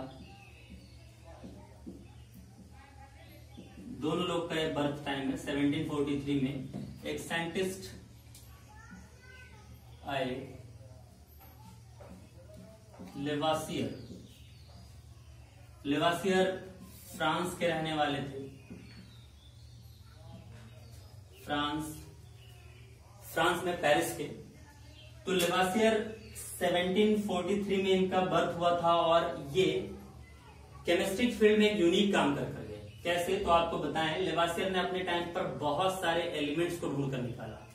दोनों लोग का बर्थ टाइम है। 1743 में एक साइंटिस्ट आए, लेवासियर। लेवासियर फ्रांस के रहने वाले थे। फ्रांस में पेरिस के। तो लेवासियर 1743 में इनका बर्थ हुआ था और ये केमिस्ट्री फील्ड में एक यूनिक काम कर गए। कैसे? तो आपको बताएं, लेवासियर ने अपने टाइम पर बहुत सारे एलिमेंट्स को ढूंढ कर निकाला।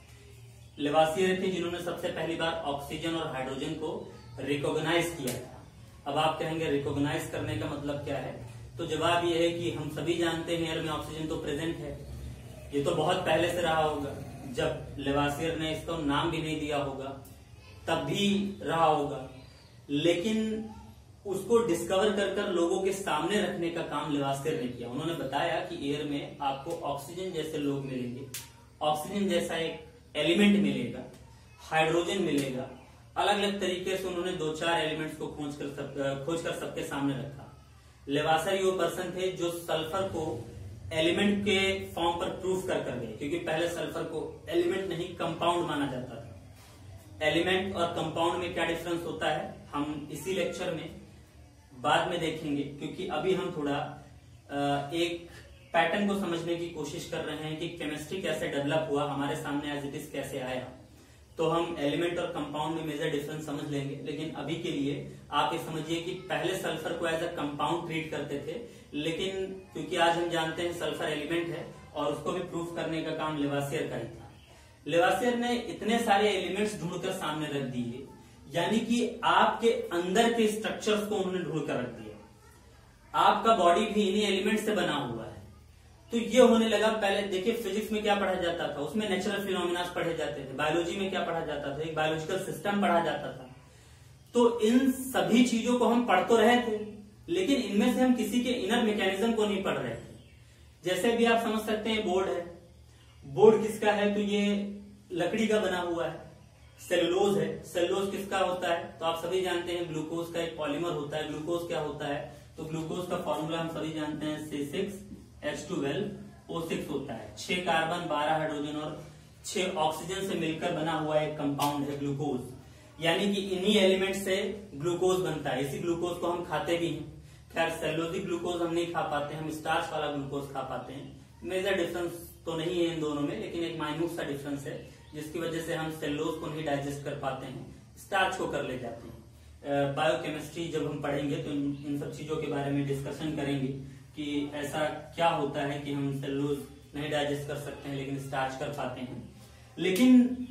लेवासियर थे जिन्होंने सबसे पहली बार ऑक्सीजन और हाइड्रोजन को रिकॉग्नाइज किया था। अब आप कहेंगे रिकॉग्नाइज करने का मतलब क्या है? तो जवाब यह है कि हम सभी जानते हैं एयर में ऑक्सीजन तो प्रेजेंट है। ये तो बहुत पहले से रहा होगा, जब लेवासियर ने इसको नाम भी नहीं दिया होगा तब भी रहा होगा, लेकिन उसको डिस्कवर कर कर लोगों के सामने रखने का काम लेवासियर ने किया। उन्होंने बताया कि एयर में आपको ऑक्सीजन जैसे लोग मिलेंगे, ऑक्सीजन जैसा एक एलिमेंट मिलेगा, हाइड्रोजन मिलेगा। अलग अलग तरीके से उन्होंने 2-4 एलिमेंट्स को खोज कर सबके सामने रखा। लेवासियर वो पर्सन थे जो सल्फर को एलिमेंट के फॉर्म पर प्रूफ कर गए, क्योंकि पहले सल्फर को एलिमेंट नहीं कंपाउंड माना जाता था। एलिमेंट और कंपाउंड में क्या डिफरेंस होता है हम इसी लेक्चर में बाद में देखेंगे, क्योंकि अभी हम थोड़ा एक पैटर्न को समझने की कोशिश कर रहे हैं कि केमिस्ट्री कैसे डेवलप हुआ, हमारे सामने एज इट इज कैसे आया। तो हम एलिमेंट और कंपाउंड में मेजर डिफरेंस समझ लेंगे, लेकिन अभी के लिए आप ये समझिए कि पहले सल्फर को एज अ कंपाउंड ट्रीट करते थे, लेकिन क्योंकि आज हम जानते हैं सल्फर एलिमेंट है और उसको भी प्रूफ करने का काम लेवासियर का ही था। लेवासियर ने इतने सारे एलिमेंट्स ढूंढकर सामने रख दिए, यानी कि आपके अंदर के स्ट्रक्चर्स को उन्होंने ढूंढ कर रख दिया। आपका बॉडी भी इन्हीं एलिमेंट से बना हुआ है। तो ये होने लगा। पहले देखिए फिजिक्स में क्या पढ़ा जाता था, उसमें नेचुरल फिनोमिना पढ़े जाते थे। बायोलॉजी में क्या पढ़ा जाता था, एक बायोलॉजिकल सिस्टम पढ़ा जाता था। तो इन सभी चीजों को हम पढ़ तो रहे थे, लेकिन इनमें से हम किसी के इनर मैकेनिज्म को नहीं पढ़ रहे थे। जैसे भी आप समझ सकते हैं बोर्ड है, बोर्ड किसका है, तो ये लकड़ी का बना हुआ है। सेलुलोज है, सेलुलोज किसका होता है, तो आप सभी जानते हैं ग्लूकोज का एक पॉलीमर होता है। ग्लूकोज क्या होता है, तो ग्लूकोज का फॉर्मूला हम सभी जानते हैं C6H12O6 होता है। 6 कार्बन 12 हाइड्रोजन और 6 ऑक्सीजन से मिलकर बना हुआ एक कंपाउंड है ग्लूकोज। यानी कि इन्हीं एलिमेंट से ग्लूकोज बनता है। इसी ग्लूकोज को हम खाते भी हैं। खैर सेलुलोजिक ग्लूकोज हम नहीं खा पाते, हम स्टार्च वाला ग्लूकोज खा पाते हैं। मेजर डिफरेंस तो नहीं है इन दोनों में, लेकिन एक माइन्यूट सा डिफरेंस है, जिसकी वजह से हम सेलुलोज को नहीं डाइजेस्ट कर पाते हैं, स्टार्च को कर ले जाते हैं। बायोकेमिस्ट्री जब हम पढ़ेंगे तो इन सब चीजों के बारे में डिस्कशन करेंगे कि ऐसा क्या होता है कि हम सेलुलोज नहीं डाइजेस्ट कर सकते हैं लेकिन स्टार्च कर पाते हैं। लेकिन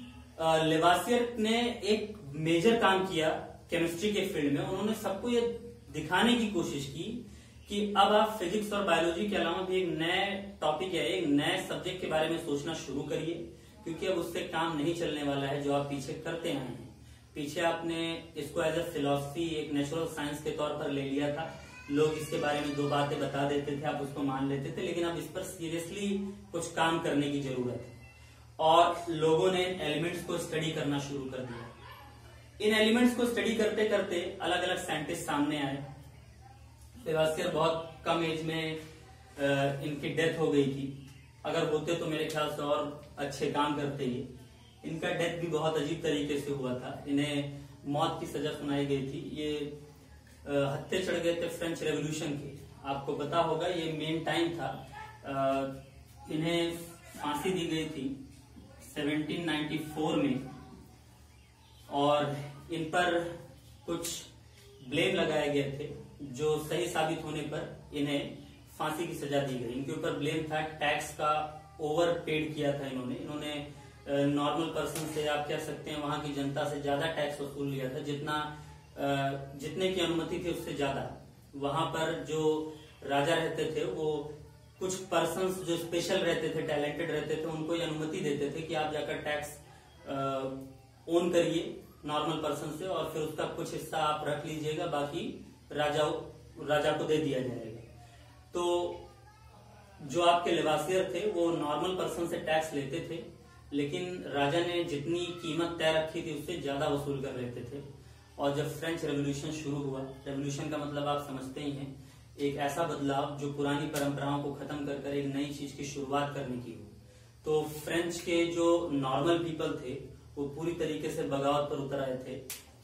लेवासियर ने एक मेजर काम किया केमिस्ट्री के फील्ड में। उन्होंने सबको ये दिखाने की कोशिश की कि अब आप फिजिक्स और बायोलॉजी के अलावा भी एक नए टॉपिक या एक नए सब्जेक्ट के बारे में सोचना शुरू करिए, क्योंकि अब उससे काम नहीं चलने वाला है जो आप पीछे करते आए हैं। पीछे आपने इसको एज ए फिलॉसफी, एक नेचुरल साइंस के तौर पर ले लिया था। लोग इसके बारे में 2 बातें बता देते थे, आप उसको मान लेते थे, लेकिन अब इस पर सीरियसली कुछ काम करने की जरूरत है। और लोगों ने एलिमेंट्स को स्टडी करना शुरू कर दिया। इन एलिमेंट्स को स्टडी करते करते अलग अलग साइंटिस्ट सामने आए। लेवासियर बहुत कम एज में इनकी डेथ हो गई थी। अगर होते तो मेरे ख्याल से और अच्छे काम करते ही। इनका डेथ भी बहुत अजीब तरीके से हुआ था। इन्हें मौत की सजा सुनाई गई थी। ये हत्थे चढ़ गए थे फ्रेंच रेवोल्यूशन के। आपको पता होगा ये मेन टाइम था। इन्हें फांसी दी गई थी 1794 में, और इन पर कुछ ब्लेम लगाए गए थे जो सही साबित होने पर इन्हें फांसी की सजा दी गई। इनके ऊपर ब्लेम था टैक्स का ओवर पेड किया था इन्होंने नॉर्मल पर्सन से, आप कह सकते हैं वहां की जनता से ज्यादा टैक्स वसूल लिया था। जितने की अनुमति थी उससे ज्यादा। वहां पर जो राजा रहते थे वो कुछ पर्सन्स जो स्पेशल रहते थे, टैलेंटेड रहते थे, उनको ये अनुमति देते थे कि आप जाकर टैक्स ओन करिए नॉर्मल पर्सन से, और फिर उसका कुछ हिस्सा आप रख लीजिएगा, बाकी राजा को दे दिया जाएगा। तो जो आपके लेवासियर थे वो नॉर्मल पर्सन से टैक्स लेते थे, लेकिन राजा ने जितनी कीमत तय रखी थी उससे ज्यादा वसूल कर लेते थे। और जब फ्रेंच रेवोल्यूशन शुरू हुआ, रेवोल्यूशन का मतलब आप समझते ही हैं, एक ऐसा बदलाव जो पुरानी परंपराओं को खत्म कर एक नई चीज की शुरुआत करने की हो। तो फ्रेंच के जो नॉर्मल पीपल थे वो पूरी तरीके से बगावत पर उतर आए थे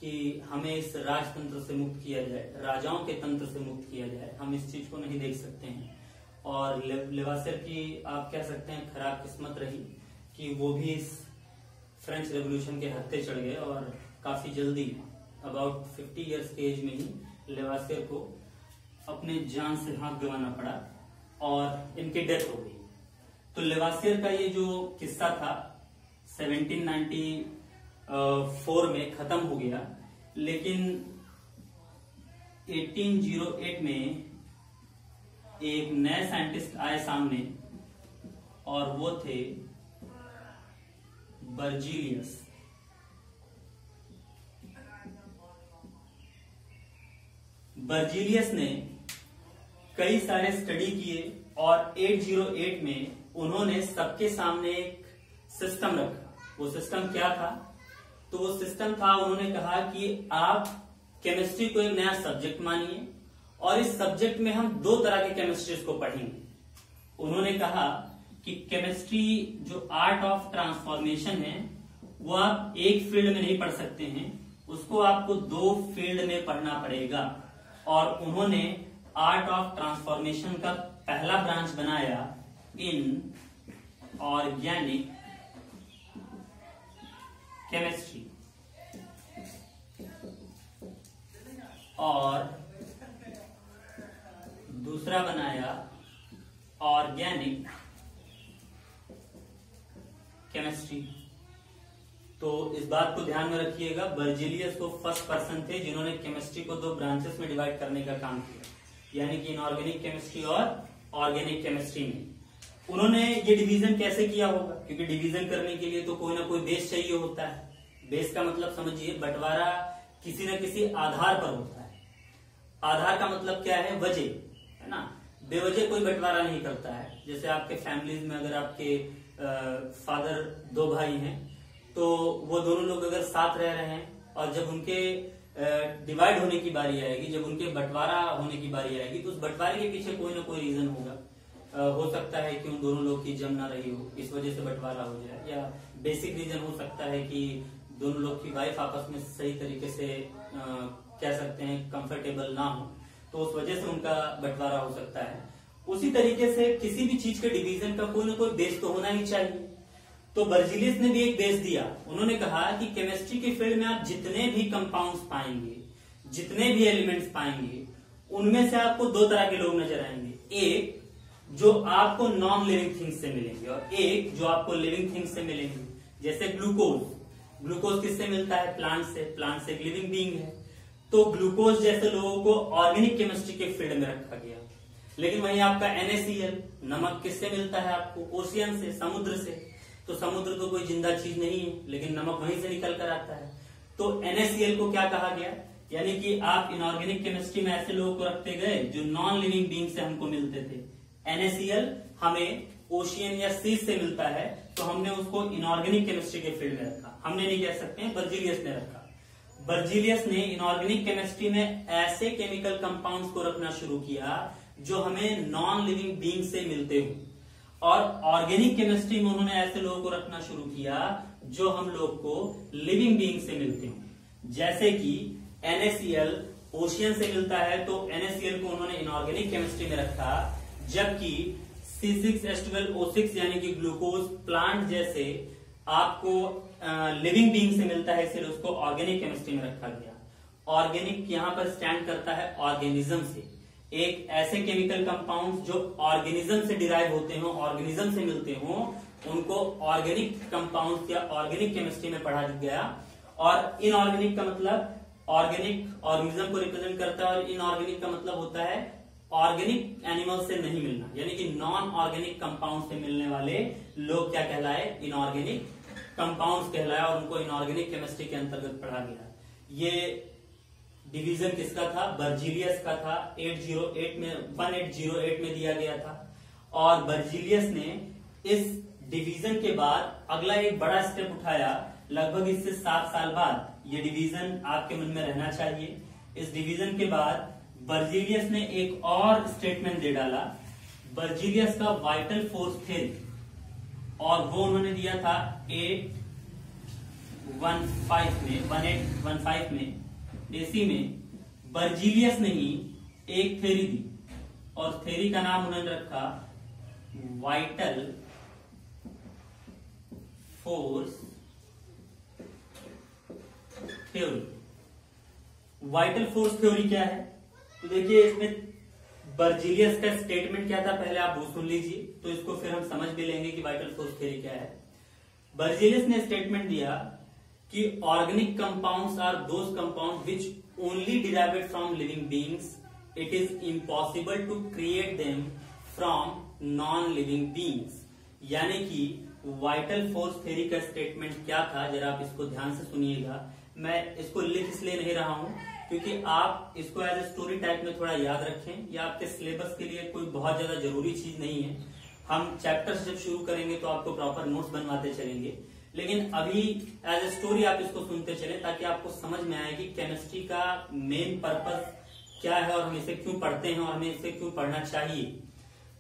कि हमें इस राजतंत्र से मुक्त किया जाए, राजाओं के तंत्र से मुक्त किया जाए, हम इस चीज को नहीं देख सकते हैं। और लेवासियर की आप कह सकते हैं खराब किस्मत रही कि वो भी इस फ्रेंच रेवोल्यूशन के हत्थे चढ़ गए, और काफी जल्दी अबाउट 50 इयर्स के एज में ही लेवासियर को अपने जान से हाथ गंवाना पड़ा और इनकी डेथ हो गई। तो लेवासियर का ये जो किस्सा था 1794 में खत्म हो गया, लेकिन 1808 में एक नए साइंटिस्ट आए सामने, और वो थे बर्जीलियस। बर्जीलियस ने कई सारे स्टडी किए और 808 में उन्होंने सबके सामने एक सिस्टम रखा। वो सिस्टम क्या था? तो वो सिस्टम था, उन्होंने कहा कि आप केमिस्ट्री को एक नया सब्जेक्ट मानिए और इस सब्जेक्ट में हम 2 तरह के केमिस्ट्रीज को पढ़ेंगे। उन्होंने कहा कि केमिस्ट्री जो आर्ट ऑफ ट्रांसफॉर्मेशन है वो आप एक फील्ड में नहीं पढ़ सकते हैं, उसको आपको 2 फील्ड में पढ़ना पड़ेगा। और उन्होंने आर्ट ऑफ ट्रांसफॉर्मेशन का पहला ब्रांच बनाया इन ऑर्गेनिक केमिस्ट्री, और दूसरा बनाया ऑर्गेनिक केमिस्ट्री। तो इस बात को ध्यान में रखिएगा, बर्जीलियस को फर्स्ट पर्सन थे जिन्होंने केमिस्ट्री को दो ब्रांचेस में डिवाइड करने का काम किया, यानी कि इनऑर्गेनिक केमिस्ट्री और ऑर्गेनिक केमिस्ट्री में। उन्होंने ये डिवीजन कैसे किया होगा, क्योंकि डिवीजन करने के लिए तो कोई ना कोई बेस चाहिए होता है। बेस का मतलब समझिए, बंटवारा किसी न किसी आधार पर होता है। आधार का मतलब क्या है, वजह, है ना। बेवजह कोई बंटवारा नहीं करता है। जैसे आपके फैमिलीज में अगर आपके फादर दो भाई हैं, तो वो दोनों लोग अगर साथ रह रहे हैं और जब उनके डिवाइड होने की बारी आएगी, जब उनके बंटवारा होने की बारी आएगी, तो उस बंटवारे के पीछे कोई ना कोई रीजन होगा। हो सकता है कि उन दोनों लोग की जम ना रही हो, इस वजह से बंटवारा हो जाए, या बेसिक रीजन हो सकता है कि दोनों लोग की वाइफ आपस में सही तरीके से कह सकते हैं कंफर्टेबल ना हो, तो उस वजह से उनका बंटवारा हो सकता है। उसी तरीके से किसी भी चीज के डिवीजन का कोई ना कोई बेस तो होना ही चाहिए। तो बर्जीलियस ने भी एक बेस दिया। उन्होंने कहा कि केमिस्ट्री के फील्ड में आप जितने भी कंपाउंड्स पाएंगे, जितने भी एलिमेंट्स पाएंगे, उनमें से आपको दो तरह के लोग नजर आएंगे। एक जो आपको नॉन लिविंग थिंग्स से मिलेंगे और एक जो आपको लिविंग थिंग्स से मिलेंगे। जैसे ग्लूकोज, ग्लूकोज किससे मिलता है, प्लांट से। प्लांट से एक लिविंग बीइंग है, तो ग्लूकोज जैसे लोगों को ऑर्गेनिक केमिस्ट्री के फील्ड में रखा गया। लेकिन वहीं आपका NaCl, नमक किससे मिलता है आपको, ओशियन से, समुद्र से। तो समुद्र तो कोई जिंदा चीज नहीं है, लेकिन नमक वहीं से निकल कर आता है। तो NaCl को क्या कहा गया, यानी कि आप इनऑर्गेनिक केमिस्ट्री में ऐसे लोगों को रखते गए जो नॉन लिविंग बीइंग से हमको मिलते थे। NaCl हमें ओशियन या सी से मिलता है, तो हमने उसको इनऑर्गेनिक केमिस्ट्री के फील्ड में रखा। हमने नहीं कह सकते हैं, बर्जीलियस ने रखा। बर्जीलियस ने इनऑर्गेनिक केमिस्ट्री में ऐसे केमिकल कंपाउंड्स को रखना शुरू किया जो हमें नॉन लिविंग बीइंग से मिलते हो, और ऑर्गेनिक केमिस्ट्री में उन्होंने ऐसे लोगों को रखना शुरू किया जो हम लोग को लिविंग बीइंग से मिलते हो। जैसे कि NaCl ओशियन से मिलता है, तो NaCl को उन्होंने इनऑर्गेनिक केमिस्ट्री में रखा, जबकि C6H12O6 यानी कि ग्लूकोज प्लांट जैसे आपको लिविंग बीइंग से मिलता है, इसलिए उसको ऑर्गेनिक केमिस्ट्री में रखा गया। ऑर्गेनिक यहां पर स्टैंड करता है ऑर्गेनिज्म से। एक ऐसे केमिकल कंपाउंड जो ऑर्गेनिज्म से डिराइव होते हो, ऑर्गेनिज्म से मिलते हो, उनको ऑर्गेनिक कंपाउंड या ऑर्गेनिक केमिस्ट्री में पढ़ा गया। और इनऑर्गेनिक का मतलब, ऑर्गेनिक ऑर्गेनिज्म को रिप्रेजेंट करता है और इनऑर्गेनिक का मतलब होता है ऑर्गेनिक एनिमल से नहीं मिलना, यानी कि नॉन ऑर्गेनिक कंपाउंड से मिलने वाले लोग क्या कहलाए, इनऑर्गेनिक कंपाउंड्स कहलाए, और उनको इनऑर्गेनिक केमिस्ट्री के अंतर्गत पढ़ा गया। ये डिवीजन किसका था, बर्जीलियस का था। 1808 में दिया गया था। और बर्जीलियस ने इस डिवीजन के बाद अगला एक बड़ा स्टेप उठाया। लगभग इससे 7 साल बाद, ये डिवीजन आपके मन में रहना चाहिए। इस डिवीजन के बाद बर्जीलियस ने एक और स्टेटमेंट दे डाला, बर्जीलियस का वाइटल फोर्स थ्योरी, और वो उन्होंने दिया था 1815 में एसी में। बर्जीलियस ने ही एक थ्योरी दी, और थ्योरी का नाम उन्होंने रखा vital force theory. Vital force theory क्या है, तो देखिए इसमें बर्जीलियस का स्टेटमेंट क्या था, पहले आप वो सुन लीजिए, तो इसको फिर हम समझ भी लेंगे कि वाइटल फोर्स थ्योरी क्या है। बर्जीलियस ने स्टेटमेंट दिया कि organic compounds are those compound which only derived from living beings, it is impossible to create them from non living beings. यानी कि वाइटल फोर्स थ्योरी का स्टेटमेंट क्या था, जरा आप इसको ध्यान से सुनिएगा। मैं इसको लिख इसलिए नहीं रहा हूं क्योंकि आप इसको एज ए स्टोरी टाइप में थोड़ा याद रखें, या आपके सिलेबस के लिए कोई बहुत ज्यादा जरूरी चीज नहीं है। हम चैप्टर्स जब शुरू करेंगे तो आपको प्रॉपर नोट्स बनवाते चलेंगे, लेकिन अभी एज ए स्टोरी आप इसको सुनते चले, ताकि आपको समझ में आए कि केमिस्ट्री का मेन पर्पस क्या है और हम इसे क्यों पढ़ते हैं और हमें इसे क्यों पढ़ना चाहिए।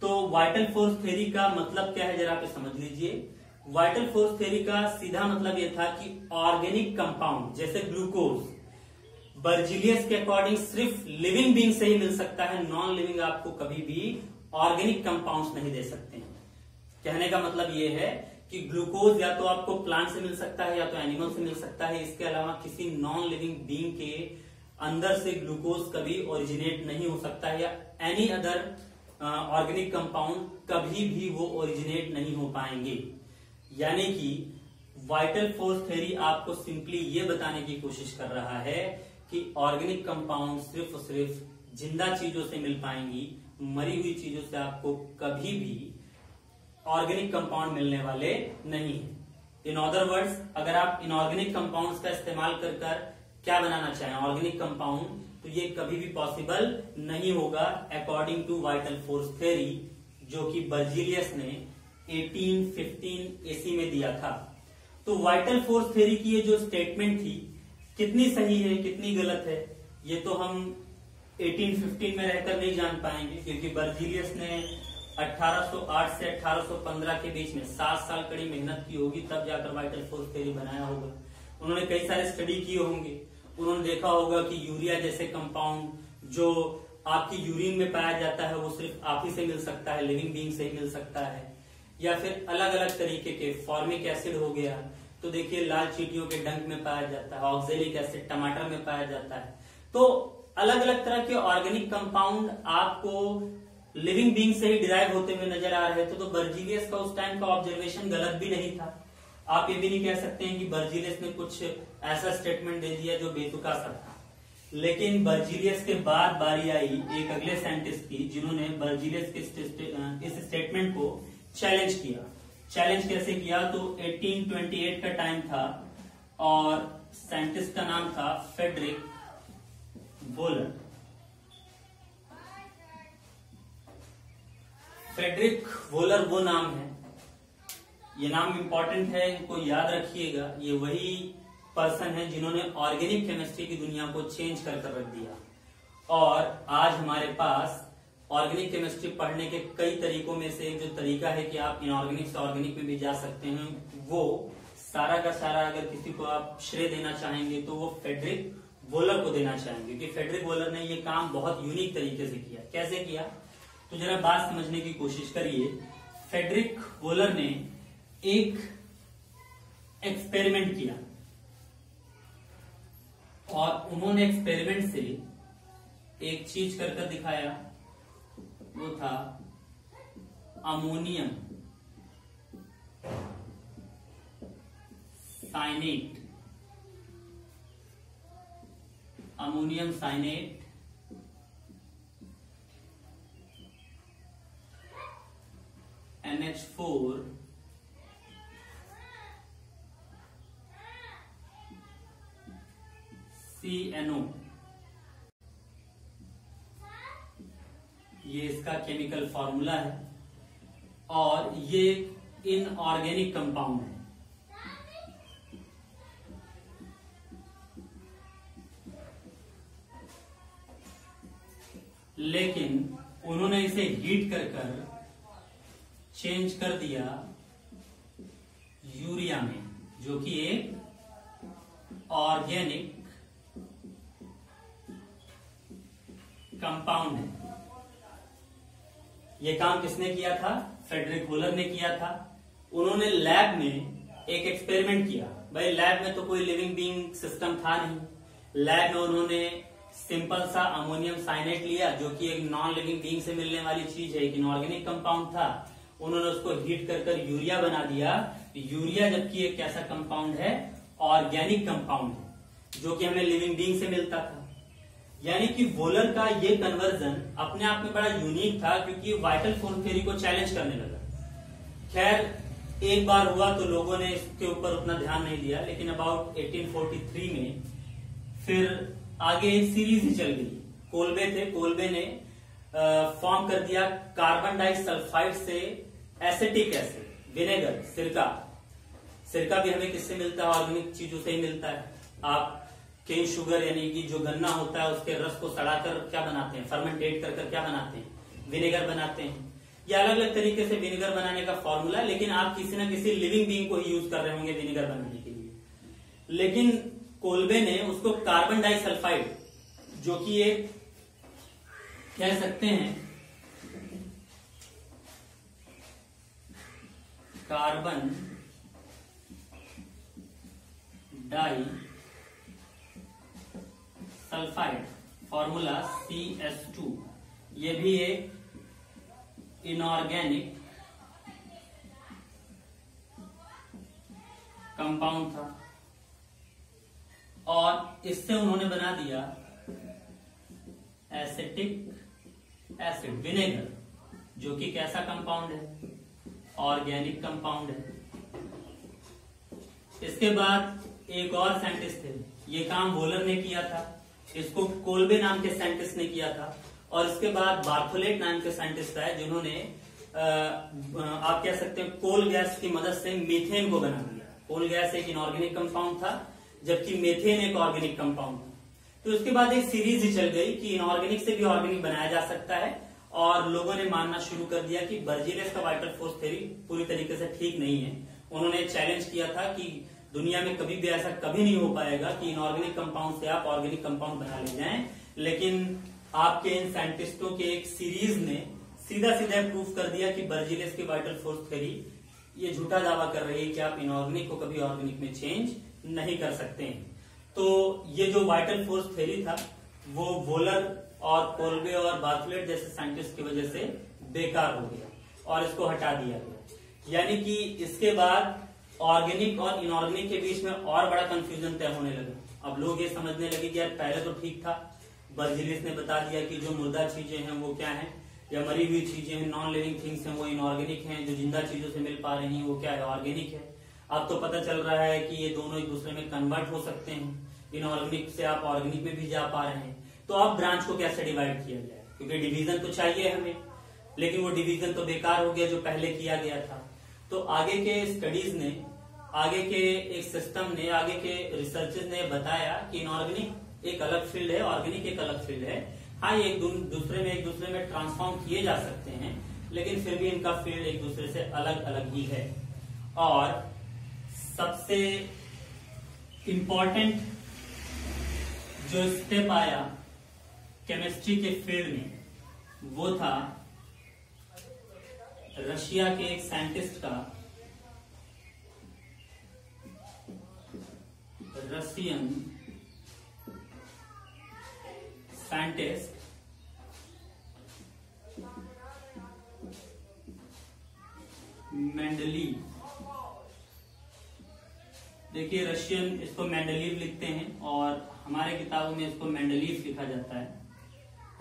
तो वाइटल फोर्स थ्योरी का मतलब क्या है, जरा आप समझ लीजिए। वाइटल फोर्स थ्योरी का सीधा मतलब यह था कि ऑर्गेनिक कंपाउंड जैसे ग्लूकोज, बर्जीलियस के अकॉर्डिंग सिर्फ लिविंग बीइंग से ही मिल सकता है, नॉन लिविंग आपको कभी भी ऑर्गेनिक कंपाउंड्स नहीं दे सकते हैं। कहने का मतलब यह है कि ग्लूकोज या तो आपको प्लांट से मिल सकता है या तो एनिमल से मिल सकता है, इसके अलावा किसी नॉन लिविंग बीइंग के अंदर से ग्लूकोज कभी ओरिजिनेट नहीं हो सकता है, या एनी अदर ऑर्गेनिक कंपाउंड कभी भी वो ओरिजिनेट नहीं हो पाएंगे। यानी कि वाइटल फोर्स थ्योरी आपको सिंपली ये बताने की कोशिश कर रहा है कि ऑर्गेनिक कंपाउंड सिर्फ और सिर्फ जिंदा चीजों से मिल पाएंगी, मरी हुई चीजों से आपको कभी भी ऑर्गेनिक कंपाउंड मिलने वाले नहीं है। इन अदर वर्ड्स, अगर आप इनऑर्गेनिक कंपाउंड्स का इस्तेमाल कर क्या बनाना चाहें ऑर्गेनिक कंपाउंड, तो ये कभी भी पॉसिबल नहीं होगा according to vital force theory, जो कि बर्जीलियस ने 1815 एसी में दिया था। तो वाइटल फोर्स थ्योरी की ये जो स्टेटमेंट थी कितनी सही है कितनी गलत है, ये तो हम 1815 में रहकर नहीं जान पाएंगे, क्योंकि बर्जीलियस ने 1808 से 1815 के बीच में 7 साल कड़ी मेहनत की होगी, तब जाकर वाइटल फोर्स थ्योरी बनाया होगा। उन्होंने कई सारे स्टडी किए होंगे, उन्होंने देखा होगा कि यूरिया जैसे कंपाउंड जो आपकी यूरिन में पाया जाता है वो सिर्फ आप ही से मिल सकता है, लिविंग बीइंग से ही मिल सकता है, या फिर अलग अलग तरीके के फॉर्मिक एसिड हो गया तो देखिए लाल चींटियों के डंक में पाया जाता है, ऑक्जेलिक एसिड टमाटर में पाया जाता है। तो अलग अलग तरह के ऑर्गेनिक कंपाउंड आपको लिविंग बीइंग से ही डिराइव होते हुए नजर आ रहे थे। तो बर्जीलियस का उस टाइम का ऑब्जर्वेशन गलत भी नहीं था। आप ये भी नहीं कह सकते हैं कि बर्जीलियस ने कुछ ऐसा स्टेटमेंट दे दिया जो बेतुका सा था। लेकिन बर्जीलियस के बाद बारी आई एक अगले साइंटिस्ट की, जिन्होंने बर्जीलियस के इस स्टेटमेंट को चैलेंज किया। चैलेंज कैसे किया, तो 1828 का टाइम था और साइंटिस्ट का नाम था फ्रेडरिक वोलर। फ्रेडरिक वोलर वो नाम है, ये नाम इंपॉर्टेंट है, इनको याद रखिएगा। ये वही पर्सन है जिन्होंने ऑर्गेनिक केमिस्ट्री की दुनिया को चेंज कर रख दिया। और आज हमारे पास ऑर्गेनिक केमिस्ट्री पढ़ने के कई तरीकों में से जो तरीका है कि आप इनऑर्गेनिक से ऑर्गेनिक में भी जा सकते हैं, वो सारा का सारा अगर किसी को आप श्रेय देना चाहेंगे तो वो फ्रेडरिक वोलर को देना चाहेंगे, क्योंकि फ्रेडरिक वोलर ने ये काम बहुत यूनिक तरीके से किया। कैसे किया, तो जरा बात समझने की कोशिश करिए। फ्रेडरिक वोलर ने एक एक्सपेरिमेंट किया और उन्होंने एक्सपेरिमेंट से एक चीज करके दिखाया, वो था ammonium cyanate. Ammonium cyanate NH4 CNO, ये इसका केमिकल फॉर्मूला है और ये इनऑर्गेनिक कंपाउंड है। लेकिन उन्होंने इसे हीट कर चेंज कर दिया यूरिया में, जो कि एक ऑर्गेनिक कंपाउंड है। यह काम किसने किया था, फ्रेडरिक वोलर ने किया था। उन्होंने लैब में एक एक्सपेरिमेंट किया। भाई लैब में तो कोई लिविंग बीइंग सिस्टम था नहीं। लैब में उन्होंने सिंपल सा अमोनियम साइनेट लिया, जो कि एक नॉन लिविंग बीइंग से मिलने वाली चीज है, एक इनऑर्गेनिक कंपाउंड था। उन्होंने उसको हीट कर यूरिया बना दिया। यूरिया जबकि एक कैसा कंपाउंड है, ऑर्गेनिक कंपाउंड है, जो कि हमें लिविंग बीइंग से मिलता था। यानी कि वोलर का ये कन्वर्जन अपने आप में बड़ा यूनिक था, क्योंकि वाइटल फोर्स थ्योरी को चैलेंज करने लगा। खैर एक बार हुआ तो लोगों ने इसके ऊपर उतना ध्यान नहीं दिया, लेकिन अबाउट 1843 में फिर आगे एक सीरीज ही चल गई। कोल्बे थे, कोल्बे ने फॉर्म कर दिया कार्बन डाइसल्फाइड से एसिटिक एसिड, विनेगर, सिरका। सिरका भी हमें किससे मिलता है, ऑर्गेनिक चीजों से ही मिलता है। आप केन शुगर यानी कि जो गन्ना होता है उसके रस को सड़ाकर क्या बनाते हैं, फर्मेंटेट कर क्या बनाते हैं, विनेगर बनाते हैं। या अलग अलग तरीके से विनेगर बनाने का फॉर्मूला, लेकिन आप किसी न किसी लिविंग बीइंग को ही यूज कर रहे होंगे विनेगर बनाने के लिए। लेकिन कोल्बे ने उसको कार्बन डाइसल्फाइड, जो कि एक कह सकते हैं carbon die sulphide, formula CS2, ये भी एक इनऑर्गेनिक कंपाउंड था और इससे उन्होंने बना दिया एसिटिक एसिड, विनेगर, जो कि कैसा कंपाउंड है, ऑर्गेनिक कंपाउंड है। इसके बाद एक और साइंटिस्ट थे, ये काम वोलर ने किया था, इसको कोल्बे नाम के साइंटिस्ट ने किया था, और इसके बाद बार्थोलेट नाम के साइंटिस्ट आए जिन्होंने आप कह सकते हैं कोल गैस की मदद से मीथेन को बना दिया। कोल गैस एक इनऑर्गेनिक कंपाउंड था जबकि मीथेन एक ऑर्गेनिक कंपाउंड था। तो उसके बाद एक सीरीज ही चल गई कि इनऑर्गेनिक से भी ऑर्गेनिक बनाया जा सकता है, और लोगों ने मानना शुरू कर दिया कि बर्जीलियस का वाइटल फोर्स थ्योरी पूरी तरीके से ठीक नहीं है। उन्होंने चैलेंज किया था कि दुनिया में कभी भी ऐसा कभी नहीं हो पाएगा कि इनऑर्गेनिक कंपाउंड से आप ऑर्गेनिक कंपाउंड बना ले जाएं, लेकिन आपके इन साइंटिस्टों के एक सीरीज ने सीधा सीधा प्रूफ कर दिया कि बर्जीलियस की वाइटल फोर्स थ्योरी ये झूठा दावा कर रही है कि आप इनऑर्गेनिक को कभी ऑर्गेनिक में चेंज नहीं कर सकते हैं। तो ये जो वाइटल फोर्स थ्योरी था वो वोलर और कोल्बे और बार्थोलेट जैसे साइंटिस्ट की वजह से बेकार हो गया और इसको हटा दिया गया। यानी कि इसके बाद ऑर्गेनिक और इनऑर्गेनिक के बीच में और बड़ा कंफ्यूजन तय होने लगा। अब लोग ये समझने लगे कि यार पहले तो ठीक था, बर्जीलियस ने बता दिया कि जो मुर्दा चीजें हैं वो क्या है, या मरी हुई चीजें हैं, नॉन लिविंग थिंग्स हैं वो इनऑर्गेनिक हैं, जो जिंदा चीजों से मिल पा रही हैं वो क्या है, ऑर्गेनिक है। अब तो पता चल रहा है कि ये दोनों एक दूसरे में कन्वर्ट हो सकते हैं, इनऑर्गेनिक से आप ऑर्गेनिक में भी जा पा रहे हैं। तो अब ब्रांच को कैसे डिवाइड किया जाए, क्योंकि डिवीजन तो चाहिए हमें, लेकिन वो डिवीजन तो बेकार हो गया जो पहले किया गया था। तो आगे के स्टडीज ने, आगे के एक सिस्टम ने, आगे के रिसर्चेस ने बताया कि इनऑर्गेनिक एक अलग फील्ड है, ऑर्गेनिक एक अलग फील्ड है। हाँ, ये एक दूसरे में ट्रांसफॉर्म किए जा सकते हैं, लेकिन फिर भी इनका फील्ड एक दूसरे से अलग अलग ही है। और सबसे इंपॉर्टेंट जो स्टेप आया केमिस्ट्री के फील्ड में वो था रशिया के एक साइंटिस्ट का, रशियन साइंटिस्ट मेंडलीव। देखिए रशियन, इसको मेंडलीव लिखते हैं और हमारे किताबों में इसको मेंडलीव लिखा जाता है।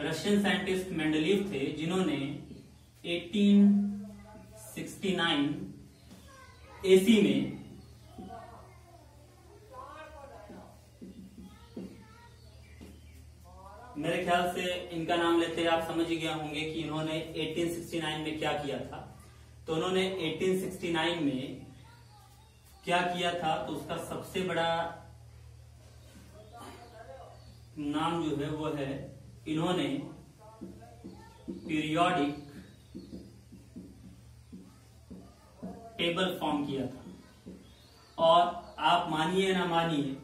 रशियन साइंटिस्ट मेंडलीव थे जिन्होंने 1869 एसी में मेरे ख्याल से इनका नाम लेते आप समझ ही गया होंगे कि इन्होंने 1869 में क्या किया था। तो उन्होंने 1869 में क्या किया था, तो उसका सबसे बड़ा नाम जो है वो है, इन्होंने पीरियोडिक टेबल फॉर्म किया था। और आप मानिए ना मानिए,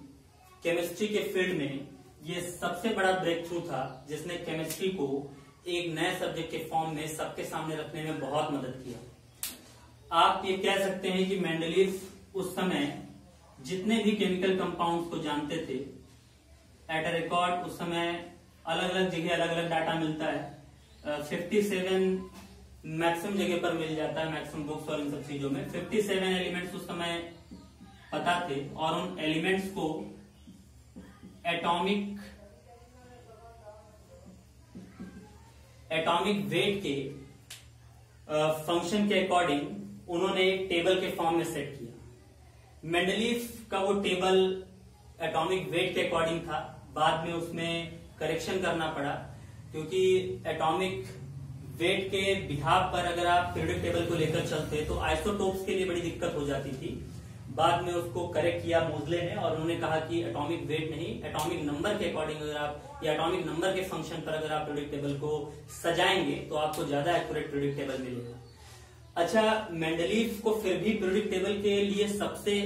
केमिस्ट्री के फील्ड में ये सबसे बड़ा ब्रेक थ्रू था जिसने केमिस्ट्री को एक नए सब्जेक्ट के फॉर्म में सबके सामने रखने में बहुत मदद किया। आप ये कह सकते हैं कि मेंडलीव उस समय जितने भी केमिकल कंपाउंड्स को जानते थे, एट अ रिकॉर्ड उस समय अलग अलग जगह अलग अलग डाटा मिलता है। 57 मैक्सिमम जगह पर मिल जाता है, मैक्सिमम बुक्स और इन सब चीजों में 57 एलिमेंट्स उस समय पता थे, और उन एलिमेंट्स को एटॉमिक वेट के फंक्शन के अकॉर्डिंग उन्होंने एक टेबल के फॉर्म में सेट किया। मेंडलीव का वो टेबल एटॉमिक वेट के अकॉर्डिंग था, बाद में उसमें करेक्शन करना पड़ा, क्योंकि एटॉमिक वेट के बिहाफ पर अगर आप पीरियोडिक टेबल को लेकर चलते तो आइसोटोप्स के लिए बड़ी दिक्कत हो जाती थी। बाद में उसको करेक्ट किया मोजले ने, और उन्होंने कहा कि एटॉमिक वेट नहीं, एटॉमिक नंबर के अकॉर्डिंग अगर आप, या एटॉमिक नंबर के फंक्शन पर अगर आप पीरियोडिक टेबल को सजाएंगे तो आपको ज्यादा एक्यूरेट पीरियोडिक टेबल मिलेगा। अच्छा, मेंडलीव को फिर भी पीरियोडिक टेबल के लिए सबसे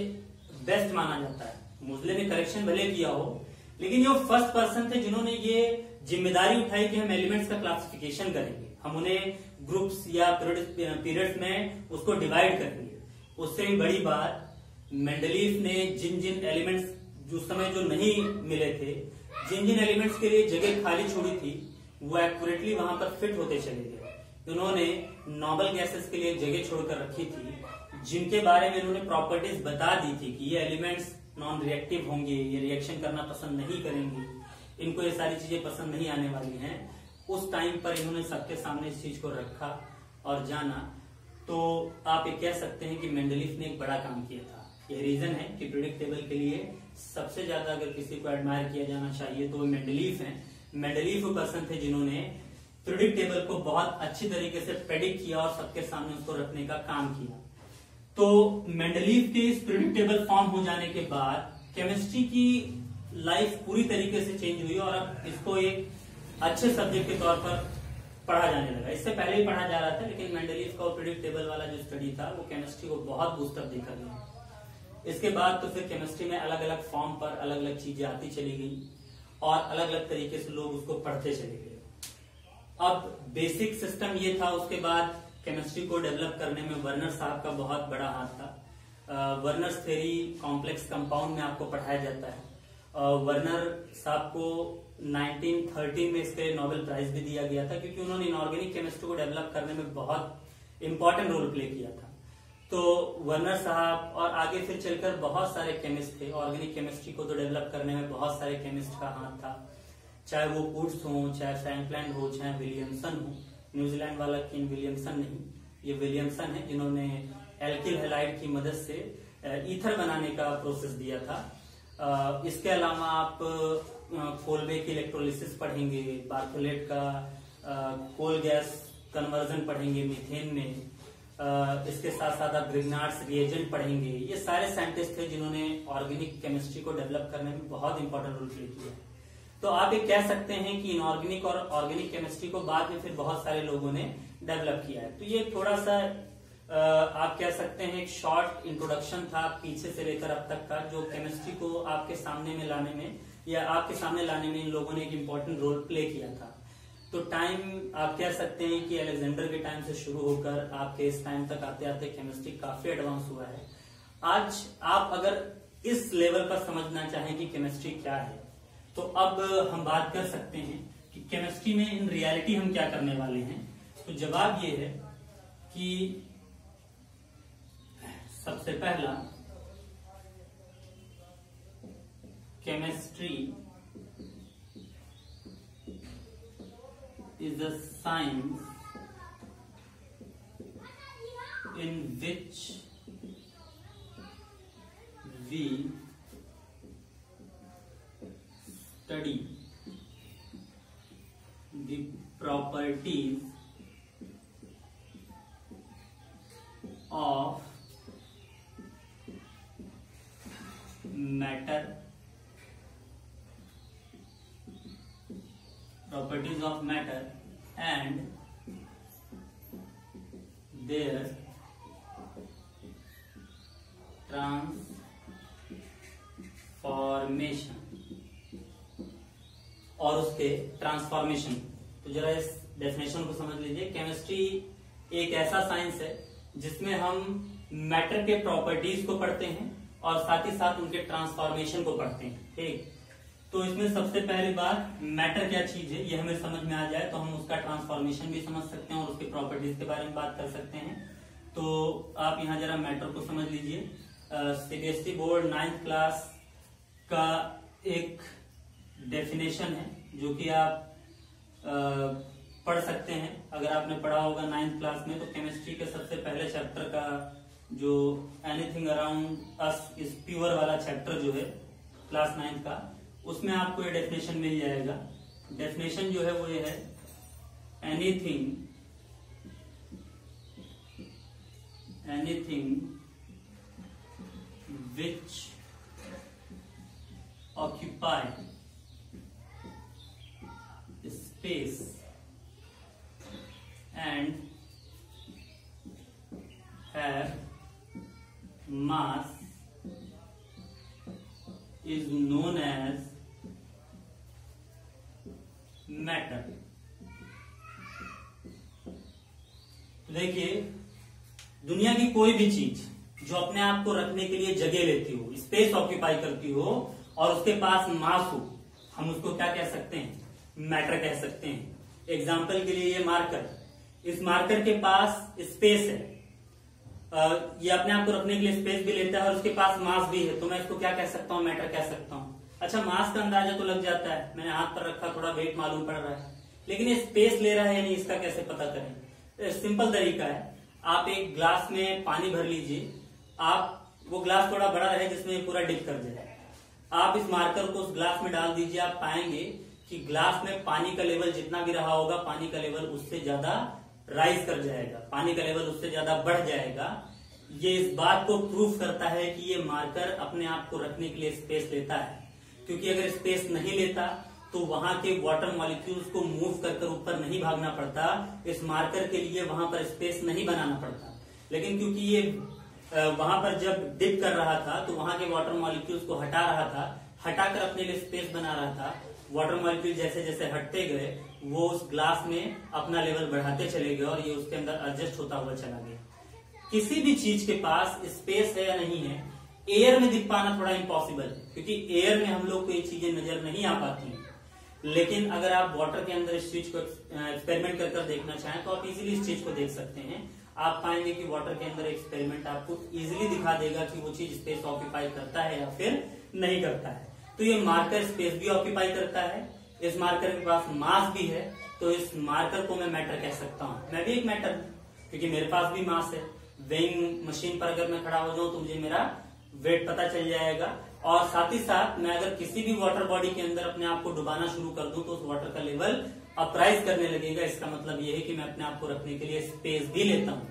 बेस्ट माना जाता है। मोजले ने करेक्शन भले किया हो, लेकिन ये फर्स्ट पर्सन थे जिन्होंने ये जिम्मेदारी उठाई कि हम एलिमेंट्स का क्लासिफिकेशन करेंगे, हम उन्हें ग्रुप्स या पीरियड्स में उसको डिवाइड करेंगे। उससे भी बड़ी बात, मेंडलीव ने जिन जिन एलिमेंट्स उस समय जो नहीं मिले थे, जिन जिन एलिमेंट्स के लिए जगह खाली छोड़ी थी, वो एक्यूरेटली वहां पर फिट होते चले गए। उन्होंने नोबल गैसेस के लिए जगह छोड़कर रखी थी, जिनके बारे में इन्होंने प्रॉपर्टीज बता दी थी कि ये एलिमेंट्स नॉन रिएक्टिव होंगे, ये रिएक्शन करना पसंद नहीं करेंगे, इनको ये सारी चीजें पसंद नहीं आने वाली हैं, उस टाइम पर इन्होंने सबके सामने इस चीज को रखा और जाना। तो आप ये कह सकते हैं कि मेंडलीफ ने एक बड़ा काम किया था। ये रीजन है कि पीरियोडिक टेबल के लिए सबसे ज्यादा अगर किसी को एडमायर किया जाना चाहिए तो वो मेंडलीफ हैं। मेंडलीफ वो पर्सन थे जिन्होंने पीरियोडिक टेबल को बहुत अच्छी तरीके से प्रेडिक्ट किया और सबके सामने उसको रखने का काम किया। तो मेंडलीफ के इस पीरियोडिक टेबल फॉर्म हो जाने के बाद केमिस्ट्री की लाइफ पूरी तरीके से चेंज हुई और अब इसको एक अच्छे सब्जेक्ट के तौर पर पढ़ा जाने लगा। इससे पहले ही पढ़ा जा रहा था, लेकिन मेंडलीफ का पीरियोडिक टेबल वाला जो स्टडी था वो केमिस्ट्री को बहुत बूस्टअप देकर गया। इसके बाद तो फिर केमिस्ट्री में अलग अलग फॉर्म पर अलग अलग चीजें आती चली गई और अलग अलग तरीके से लोग उसको पढ़ते चले गए। अब बेसिक सिस्टम ये था। उसके बाद केमिस्ट्री को डेवलप करने में वर्नर साहब का बहुत बड़ा हाथ था। वर्नर्स थ्योरी कॉम्प्लेक्स कंपाउंड में आपको पढ़ाया जाता है। वर्नर साहब को 1913 में इसके लिए नोबेल प्राइज भी दिया गया था, क्योंकि उन्होंने इनऑर्गेनिक केमिस्ट्री को डेवलप करने में बहुत इंपॉर्टेंट रोल प्ले किया था। तो वर्नर साहब और आगे फिर चलकर बहुत सारे केमिस्ट थे। ऑर्गेनिक केमिस्ट्री को तो डेवलप करने में बहुत सारे केमिस्ट का हाथ था, चाहे वो वुड्स हो, चाहे फ्रैंकलैंड हो, चाहे विलियमसन हो। न्यूजीलैंड वाला किन विलियमसन नहीं, ये विलियमसन है जिन्होंने एल्किल हैलाइड की मदद से ईथर बनाने का प्रोसेस दिया था। इसके अलावा आप कोलबे की इलेक्ट्रोलिसिस पढ़ेंगे, बार्थोलेट का कोल गैस कन्वर्जन पढ़ेंगे मीथेन में। इसके साथ साथ आप ग्रिग्नार्ड्स रिएजेंट पढ़ेंगे। ये सारे साइंटिस्ट थे जिन्होंने ऑर्गेनिक केमिस्ट्री को डेवलप करने में बहुत इंपॉर्टेंट रोल प्ले किया। तो आप ये कह सकते हैं कि इनऑर्गेनिक और ऑर्गेनिक केमिस्ट्री को बाद में फिर बहुत सारे लोगों ने डेवलप किया है। तो ये थोड़ा सा आप कह सकते हैं एक शॉर्ट इंट्रोडक्शन था पीछे से लेकर अब तक का, जो केमिस्ट्री को आपके सामने में लाने में या आपके सामने लाने में इन लोगों ने एक इम्पोर्टेंट रोल प्ले किया था। तो टाइम आप कह सकते हैं कि अलेक्जेंडर के टाइम से शुरू होकर आपके इस टाइम तक आते आते केमिस्ट्री काफी एडवांस हुआ है। आज आप अगर इस लेवल पर समझना चाहें कि केमिस्ट्री क्या है, तो अब हम बात कर सकते हैं कि केमिस्ट्री में इन रियलिटी हम क्या करने वाले हैं। तो जवाब ये है कि सबसे पहला, chemistry is a science in which we study the properties of matter, and their transformation और उसके ट्रांसफॉर्मेशन। तो जरा इस डेफिनेशन को समझ लीजिए। केमिस्ट्री एक ऐसा साइंस है जिसमें हम मैटर के प्रॉपर्टीज को पढ़ते हैं और साथ ही साथ उनके ट्रांसफॉर्मेशन को पढ़ते हैं। ठीक, तो इसमें सबसे पहली बात मैटर क्या चीज है ये हमें समझ में आ जाए तो हम उसका ट्रांसफॉर्मेशन भी समझ सकते हैं और उसकी प्रॉपर्टीज के बारे में बात कर सकते हैं। तो आप यहाँ जरा मैटर को समझ लीजिए। सीबीएसई बोर्ड 9th क्लास का एक डेफिनेशन है जो कि आप पढ़ सकते हैं। अगर आपने पढ़ा होगा 9th क्लास में, तो केमिस्ट्री के सबसे पहले चैप्टर का जो anything around us is pure वाला चैप्टर जो है क्लास 9th का, उसमें आपको ये डेफिनेशन मिल जाएगा। डेफिनेशन जो है वो ये है, anything which occupy space and have mass is known as matter। तो देखिए, दुनिया की कोई भी चीज जो अपने आप को रखने के लिए जगह लेती हो, स्पेस ऑक्यूपाई करती हो और उसके पास मास हो, हम उसको क्या कह सकते हैं? मैटर कह सकते हैं। एग्जाम्पल के लिए ये मार्कर, इस मार्कर के पास स्पेस है, ये अपने आप को रखने के लिए स्पेस भी लेता है और उसके पास मास भी है, तो मैं इसको क्या कह सकता हूँ, मैटर कह सकता हूँ। अच्छा, मास का अंदाजा तो लग जाता है, मैंने हाथ पर रखा, थोड़ा वेट मालूम पड़ रहा है, लेकिन ये स्पेस ले रहा है या नहीं, इसका कैसे पता करें? सिंपल तरीका है, आप एक ग्लास में पानी भर लीजिए, आप वो ग्लास थोड़ा बड़ा रहे जिसमें पूरा डिप कर जाए, आप इस मार्कर को उस ग्लास में डाल दीजिए, आप पाएंगे कि ग्लास में पानी का लेवल जितना भी रहा होगा, पानी का लेवल उससे ज्यादा राइज कर जाएगा, पानी का लेवल उससे ज्यादा बढ़ जाएगा। ये इस बात को प्रूफ करता है कि ये मार्कर अपने आप को रखने के लिए स्पेस लेता है, क्योंकि अगर स्पेस नहीं लेता तो वहां के वाटर मॉलिक्यूल्स को मूव कर ऊपर नहीं भागना पड़ता, इस मार्कर के लिए वहां पर स्पेस नहीं बनाना पड़ता। लेकिन क्योंकि ये वहां पर जब डिप कर रहा था तो वहां के वाटर मॉलिक्यूल्स को हटा रहा था, हटाकर अपने लिए स्पेस बना रहा था, वाटर मॉलिक्यूल जैसे जैसे हटते गए वो उस ग्लास में अपना लेवल बढ़ाते चले गए और ये उसके अंदर एडजस्ट होता हुआ चला गया। किसी भी चीज के पास स्पेस है या नहीं है, एयर में दिख पाना थोड़ा इम्पॉसिबल है, क्योंकि एयर में हम लोग को ये चीजें नजर नहीं आ पाती हैं। लेकिन अगर आप वाटर के अंदर इस चीज को एक्सपेरिमेंट कर देखना चाहें तो आप इजीली इस चीज को देख सकते हैं। आप पाएंगे कि वाटर के अंदर एक्सपेरिमेंट आपको इजीली दिखा देगा कि वो चीज स्पेस ऑक्यूपाई करता है या फिर नहीं करता है। तो ये मार्कर स्पेस भी ऑक्यूपाई करता है, इस मार्कर के पास मास भी है, तो इस मार्कर को मैं मैटर कह सकता हूँ। मैं भी एक मैटर हूँ, क्योंकि मेरे पास भी मास है। वेइंग मशीन पर अगर मैं खड़ा हो जाऊं तो मुझे मेरा वेट पता चल जाएगा, और साथ ही साथ मैं अगर किसी भी वाटर बॉडी के अंदर अपने आप को डुबाना शुरू कर दूं तो उस वाटर का लेवल अपराइज करने लगेगा। इसका मतलब यह है कि मैं अपने आप को रखने के लिए स्पेस भी लेता हूं।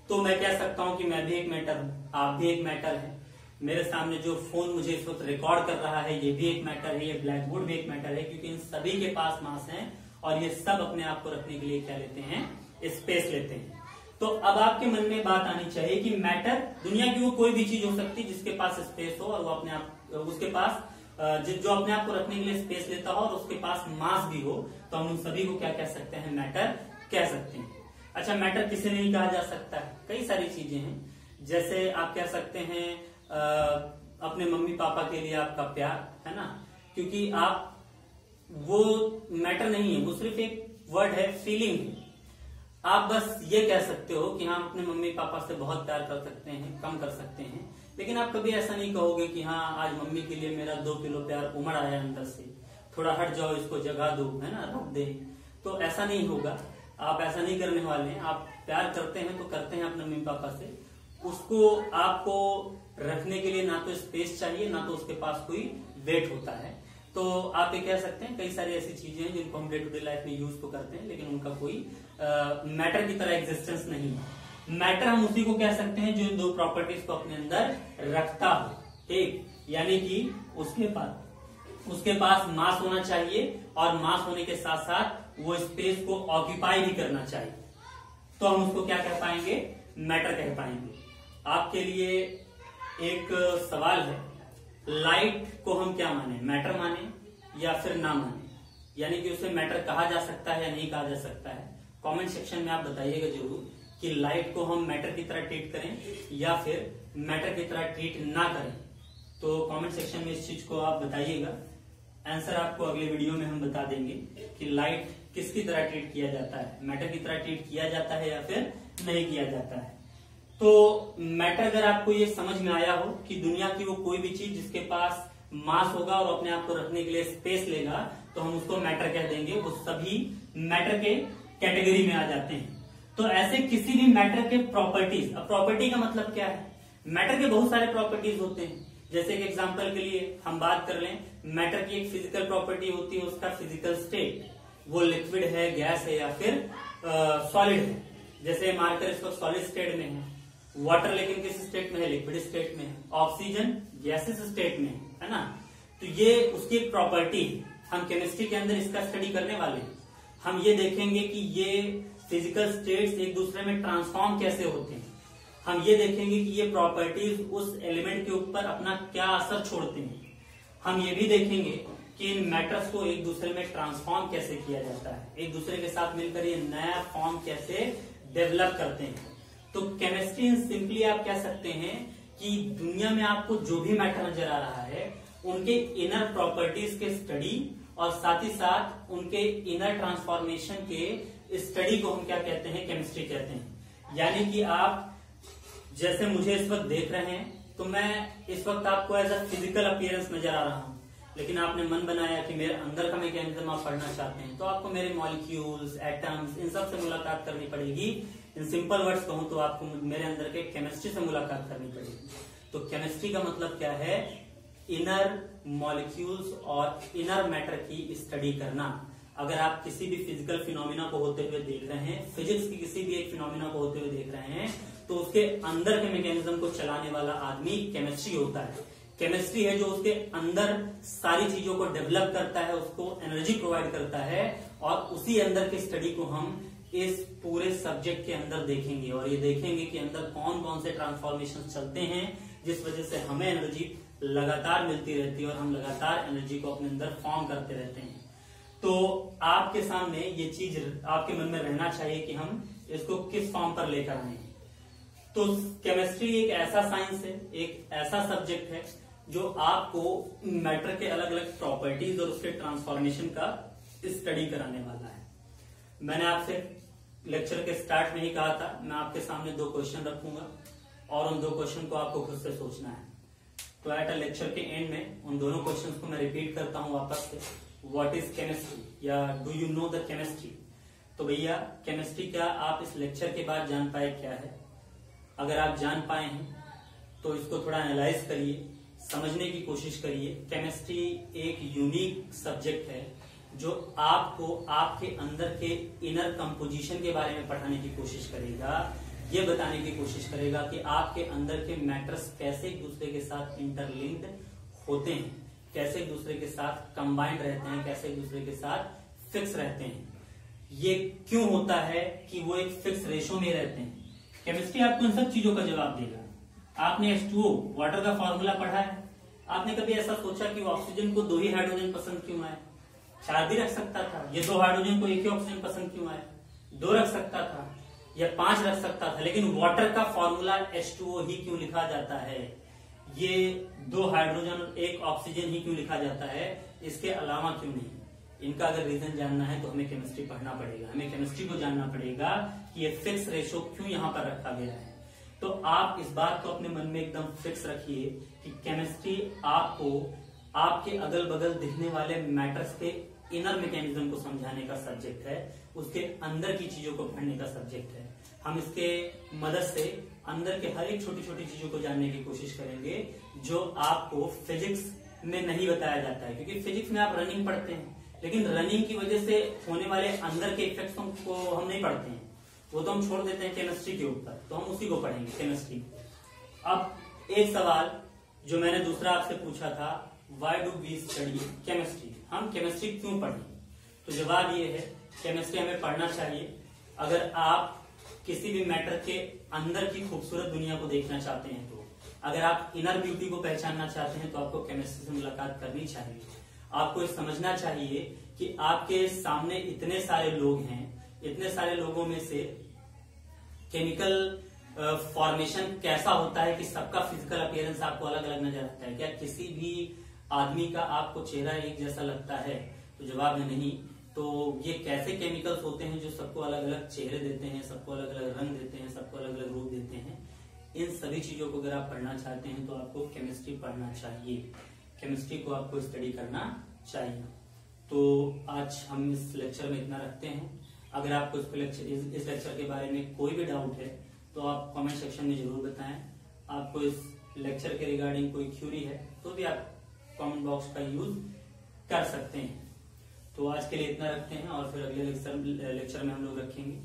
तो मैं कह सकता हूं कि मैं भी एक मैटर हूं, आप भी एक मैटर है। मेरे सामने जो फोन मुझे इस वक्त रिकॉर्ड कर रहा है ये भी एक मैटर है, ये ब्लैक बोर्ड भी एक मैटर है, क्योंकि इन सभी के पास मास है और ये सब अपने आप को रखने के लिए क्या लेते हैं, स्पेस लेते हैं। तो अब आपके मन में बात आनी चाहिए कि मैटर दुनिया की वो कोई भी चीज हो सकती है जिसके पास स्पेस हो और वो अपने आप उसके पास जो अपने आप को रखने के लिए स्पेस लेता हो और उसके पास मास भी हो, तो हम उन सभी को क्या कह सकते हैं, मैटर कह सकते हैं। अच्छा, मैटर किसे नहीं कहा जा सकता है? कई सारी चीजें हैं, जैसे आप कह सकते हैं अपने मम्मी पापा के लिए आपका प्यार है ना, क्योंकि आप वो मैटर नहीं है, वो सिर्फ एक वर्ड है, फीलिंग है। आप बस ये कह सकते हो कि हाँ अपने मम्मी पापा से बहुत प्यार कर सकते हैं, कम कर सकते हैं, लेकिन आप कभी ऐसा नहीं कहोगे कि हाँ आज मम्मी के लिए मेरा 2 किलो प्यार उमड़ आया अंदर से, थोड़ा हट जाओ, इसको जगा दो, है ना, रख दे। तो ऐसा नहीं होगा, आप ऐसा नहीं करने वाले हैं। आप प्यार करते हैं तो करते हैं अपने मम्मी पापा से, उसको आपको रखने के लिए ना तो स्पेस चाहिए ना तो उसके पास कोई वेट होता है। तो आप ये कह सकते हैं कई सारी ऐसी चीजें हैं जिनको हम डे टू डे लाइफ में यूज तो करते हैं, लेकिन उनका कोई मैटर की तरह एग्जिस्टेंस नहीं है। मैटर हम उसी को कह सकते हैं जो इन 2 प्रॉपर्टीज को अपने अंदर रखता हो, ठीक, यानी कि उसके पास मास होना चाहिए और मास होने के साथ साथ वो स्पेस को ऑक्यूपाई भी करना चाहिए, तो हम उसको क्या कह पाएंगे, मैटर कह पाएंगे। आपके लिए एक सवाल है, लाइट को हम क्या माने, मैटर माने या फिर ना माने, यानी कि उसे मैटर कहा जा सकता है या नहीं कहा जा सकता है? कमेंट सेक्शन में आप बताइएगा जरूर कि लाइट को हम मैटर की तरह ट्रीट करें या फिर मैटर की तरह ट्रीट ना करें। तो कमेंट सेक्शन में इस चीज को आप बताइएगा, आंसर आपको अगले वीडियो में हम बता देंगे कि लाइट किसकी तरह ट्रीट किया जाता है, मैटर की तरह ट्रीट किया जाता है या फिर नहीं किया जाता है। तो मैटर अगर आपको ये समझ में आया हो कि दुनिया की वो कोई भी चीज जिसके पास मास होगा और अपने आप को रखने के लिए स्पेस लेगा तो हम उसको मैटर कह देंगे, वो सभी मैटर के कैटेगरी में आ जाते हैं। तो ऐसे किसी भी मैटर के प्रॉपर्टीज, अब प्रॉपर्टी का मतलब क्या है, मैटर के बहुत सारे प्रॉपर्टीज होते हैं। जैसे एक एग्जांपल के लिए हम बात कर लें, मैटर की एक फिजिकल प्रॉपर्टी होती है उसका फिजिकल स्टेट, वो लिक्विड है, गैस है या फिर सॉलिड है। जैसे मार्कर इस वक्त सॉलिड स्टेट में है, वाटर लेकिन किस स्टेट में है, लिक्विड स्टेट में है, ऑक्सीजन गैसेस स्टेट में है ना। तो ये उसकी एक प्रॉपर्टी है, हम केमिस्ट्री के अंदर इसका स्टडी करने वाले हैं। हम ये देखेंगे कि ये फिजिकल स्टेट्स एक दूसरे में ट्रांसफॉर्म कैसे होते हैं, हम ये देखेंगे कि ये प्रॉपर्टीज उस एलिमेंट के ऊपर अपना क्या असर छोड़ते हैं, हम ये भी देखेंगे कि इन मैटर्स को एक दूसरे में ट्रांसफॉर्म कैसे किया जाता है, एक दूसरे के साथ मिलकर ये नया फॉर्म कैसे डेवलप करते हैं। तो केमिस्ट्री सिंपली आप कह सकते हैं कि दुनिया में आपको जो भी मैटर नजर आ रहा है उनके इनर प्रॉपर्टीज के स्टडी और साथ ही साथ उनके इनर ट्रांसफॉर्मेशन के स्टडी को हम क्या कहते हैं, केमिस्ट्री कहते हैं। यानी कि आप जैसे मुझे इस वक्त देख रहे हैं तो मैं इस वक्त आपको एज अ फिजिकल अपीयरेंस नजर आ रहा हूं, लेकिन आपने मन बनाया कि मेरे अंदर का मैकेनिज्म आप पढ़ना चाहते हैं, तो आपको मेरे मॉलिक्यूल्स, एटम्स, इन सब से मुलाकात करनी पड़ेगी। इन सिंपल वर्ड्स कहूं तो आपको मेरे अंदर के केमिस्ट्री से मुलाकात करनी पड़ेगी। तो केमिस्ट्री का मतलब क्या है? इनर मॉलिक्यूल्स और इनर मैटर की स्टडी करना। अगर आप किसी भी फिजिकल फिनोमिना को होते हुए देख रहे हैं, फिजिक्स की किसी भी एक फिनोमिना को होते हुए देख रहे हैं, तो उसके अंदर के मैकेनिज्म को चलाने वाला आदमी केमिस्ट्री होता है। केमिस्ट्री है जो उसके अंदर सारी चीजों को डेवलप करता है, उसको एनर्जी प्रोवाइड करता है, और उसी अंदर की स्टडी को हम इस पूरे सब्जेक्ट के अंदर देखेंगे। और ये देखेंगे कि अंदर कौन कौन से ट्रांसफॉर्मेशन चलते हैं जिस वजह से हमें एनर्जी लगातार मिलती रहती है और हम लगातार एनर्जी को अपने अंदर फॉर्म करते रहते हैं। तो आपके सामने ये चीज आपके मन में रहना चाहिए कि हम इसको किस फॉर्म पर लेकर आए। तो केमिस्ट्री एक ऐसा साइंस है, एक ऐसा सब्जेक्ट है जो आपको मैटर के अलग अलग प्रॉपर्टीज और उसके ट्रांसफॉर्मेशन का स्टडी कराने वाला है। मैंने आपसे लेक्चर के स्टार्ट में ही कहा था, मैं आपके सामने 2 क्वेश्चन रखूंगा और उन 2 क्वेश्चन को आपको खुद से सोचना है। तो एट अ लेक्चर के एंड में उन दोनों क्वेश्चन को मैं रिपीट करता हूं वापस से। व्हाट इज केमिस्ट्री या do you know the chemistry? तो भैया केमिस्ट्री क्या आप इस लेक्चर के बाद जान पाए क्या है? अगर आप जान पाए हैं तो इसको थोड़ा एनालाइज करिए, समझने की कोशिश करिए। केमिस्ट्री एक यूनिक सब्जेक्ट है जो आपको आपके अंदर के इनर कंपोजिशन के बारे में पढ़ाने की कोशिश करेगा, ये बताने की कोशिश करेगा कि आपके अंदर के मैटर्स कैसे एक दूसरे के साथ इंटरलिंक्ड होते हैं, कैसे एक दूसरे के साथ कंबाइंड रहते हैं, कैसे एक दूसरे के साथ फिक्स रहते हैं। ये क्यों होता है कि वो एक फिक्स रेशो में रहते हैं? केमिस्ट्री आपको इन सब चीजों का जवाब देगा। आपने H2O वाटर का फॉर्मूला पढ़ा है, आपने कभी ऐसा सोचा कि वो ऑक्सीजन को 2 ही हाइड्रोजन पसंद क्यों आए? 4 भी रख सकता था। ये 2 हाइड्रोजन को 1 ही ऑक्सीजन पसंद क्यों आए? 2 रख सकता था या 5 रख सकता था, लेकिन वाटर का फॉर्मूला H2O ही क्यों लिखा जाता है? ये 2 हाइड्रोजन और 1 ऑक्सीजन ही क्यों लिखा जाता है? इसके अलावा क्यों नहीं? इनका अगर रीजन जानना है तो हमें केमिस्ट्री पढ़ना पड़ेगा, हमें केमिस्ट्री को जानना पड़ेगा कि ये फिक्स रेशो क्यों यहाँ पर रखा गया है। तो आप इस बात को अपने मन में एकदम फिक्स रखिए कि केमिस्ट्री आपको आपके अगल बगल दिखने वाले मैटर्स के इनर मैकेनिज्म को समझाने का सब्जेक्ट है, उसके अंदर की चीजों को पढ़ने का सब्जेक्ट है। हम इसके मदद से अंदर के हर एक छोटी छोटी चीजों को जानने की कोशिश करेंगे जो आपको फिजिक्स में नहीं बताया जाता है, क्योंकि फिजिक्स में आप रनिंग पढ़ते हैं, लेकिन रनिंग की वजह से होने वाले अंदर के इफेक्ट्स को हम नहीं पढ़ते हैं, वो तो हम छोड़ देते हैं केमिस्ट्री के ऊपर, तो हम उसी को पढ़ेंगे, केमिस्ट्री। अब एक सवाल जो मैंने दूसरा आपसे पूछा था, why do we study chemistry? हम केमिस्ट्री क्यों पढ़ें? तो जवाब ये है, केमिस्ट्री हमें पढ़ना चाहिए अगर आप किसी भी मैटर के अंदर की खूबसूरत दुनिया को देखना चाहते हैं। तो अगर आप इनर ब्यूटी को पहचानना चाहते हैं तो आपको केमिस्ट्री से मुलाकात करनी चाहिए। आपको ये समझना चाहिए कि आपके सामने इतने सारे लोग हैं, इतने सारे लोगों में से केमिकल फॉर्मेशन कैसा होता है कि सबका फिजिकल अपीयरेंस आपको अलग अलग नजर आता है। क्या किसी भी आदमी का आपको चेहरा एक जैसा लगता है? तो जवाब है नहीं। तो ये कैसे केमिकल्स होते हैं जो सबको अलग अलग चेहरे देते हैं, सबको अलग अलग रंग देते हैं, सबको अलग अलग रूप देते हैं? इन सभी चीजों को अगर आप पढ़ना चाहते हैं तो आपको केमिस्ट्री पढ़ना चाहिए, केमिस्ट्री को आपको स्टडी करना चाहिए। तो आज हम इस लेक्चर में इतना रखते हैं। अगर आपको इस लेक्चर के बारे में कोई भी डाउट है तो आप कमेंट सेक्शन में जरूर बताएं। आपको इस लेक्चर के रिगार्डिंग कोई क्यूरी है तो भी आप कमेंट बॉक्स का यूज कर सकते हैं। तो आज के लिए इतना रखते हैं और फिर अगले लेक्चर में हम लोग रखेंगे।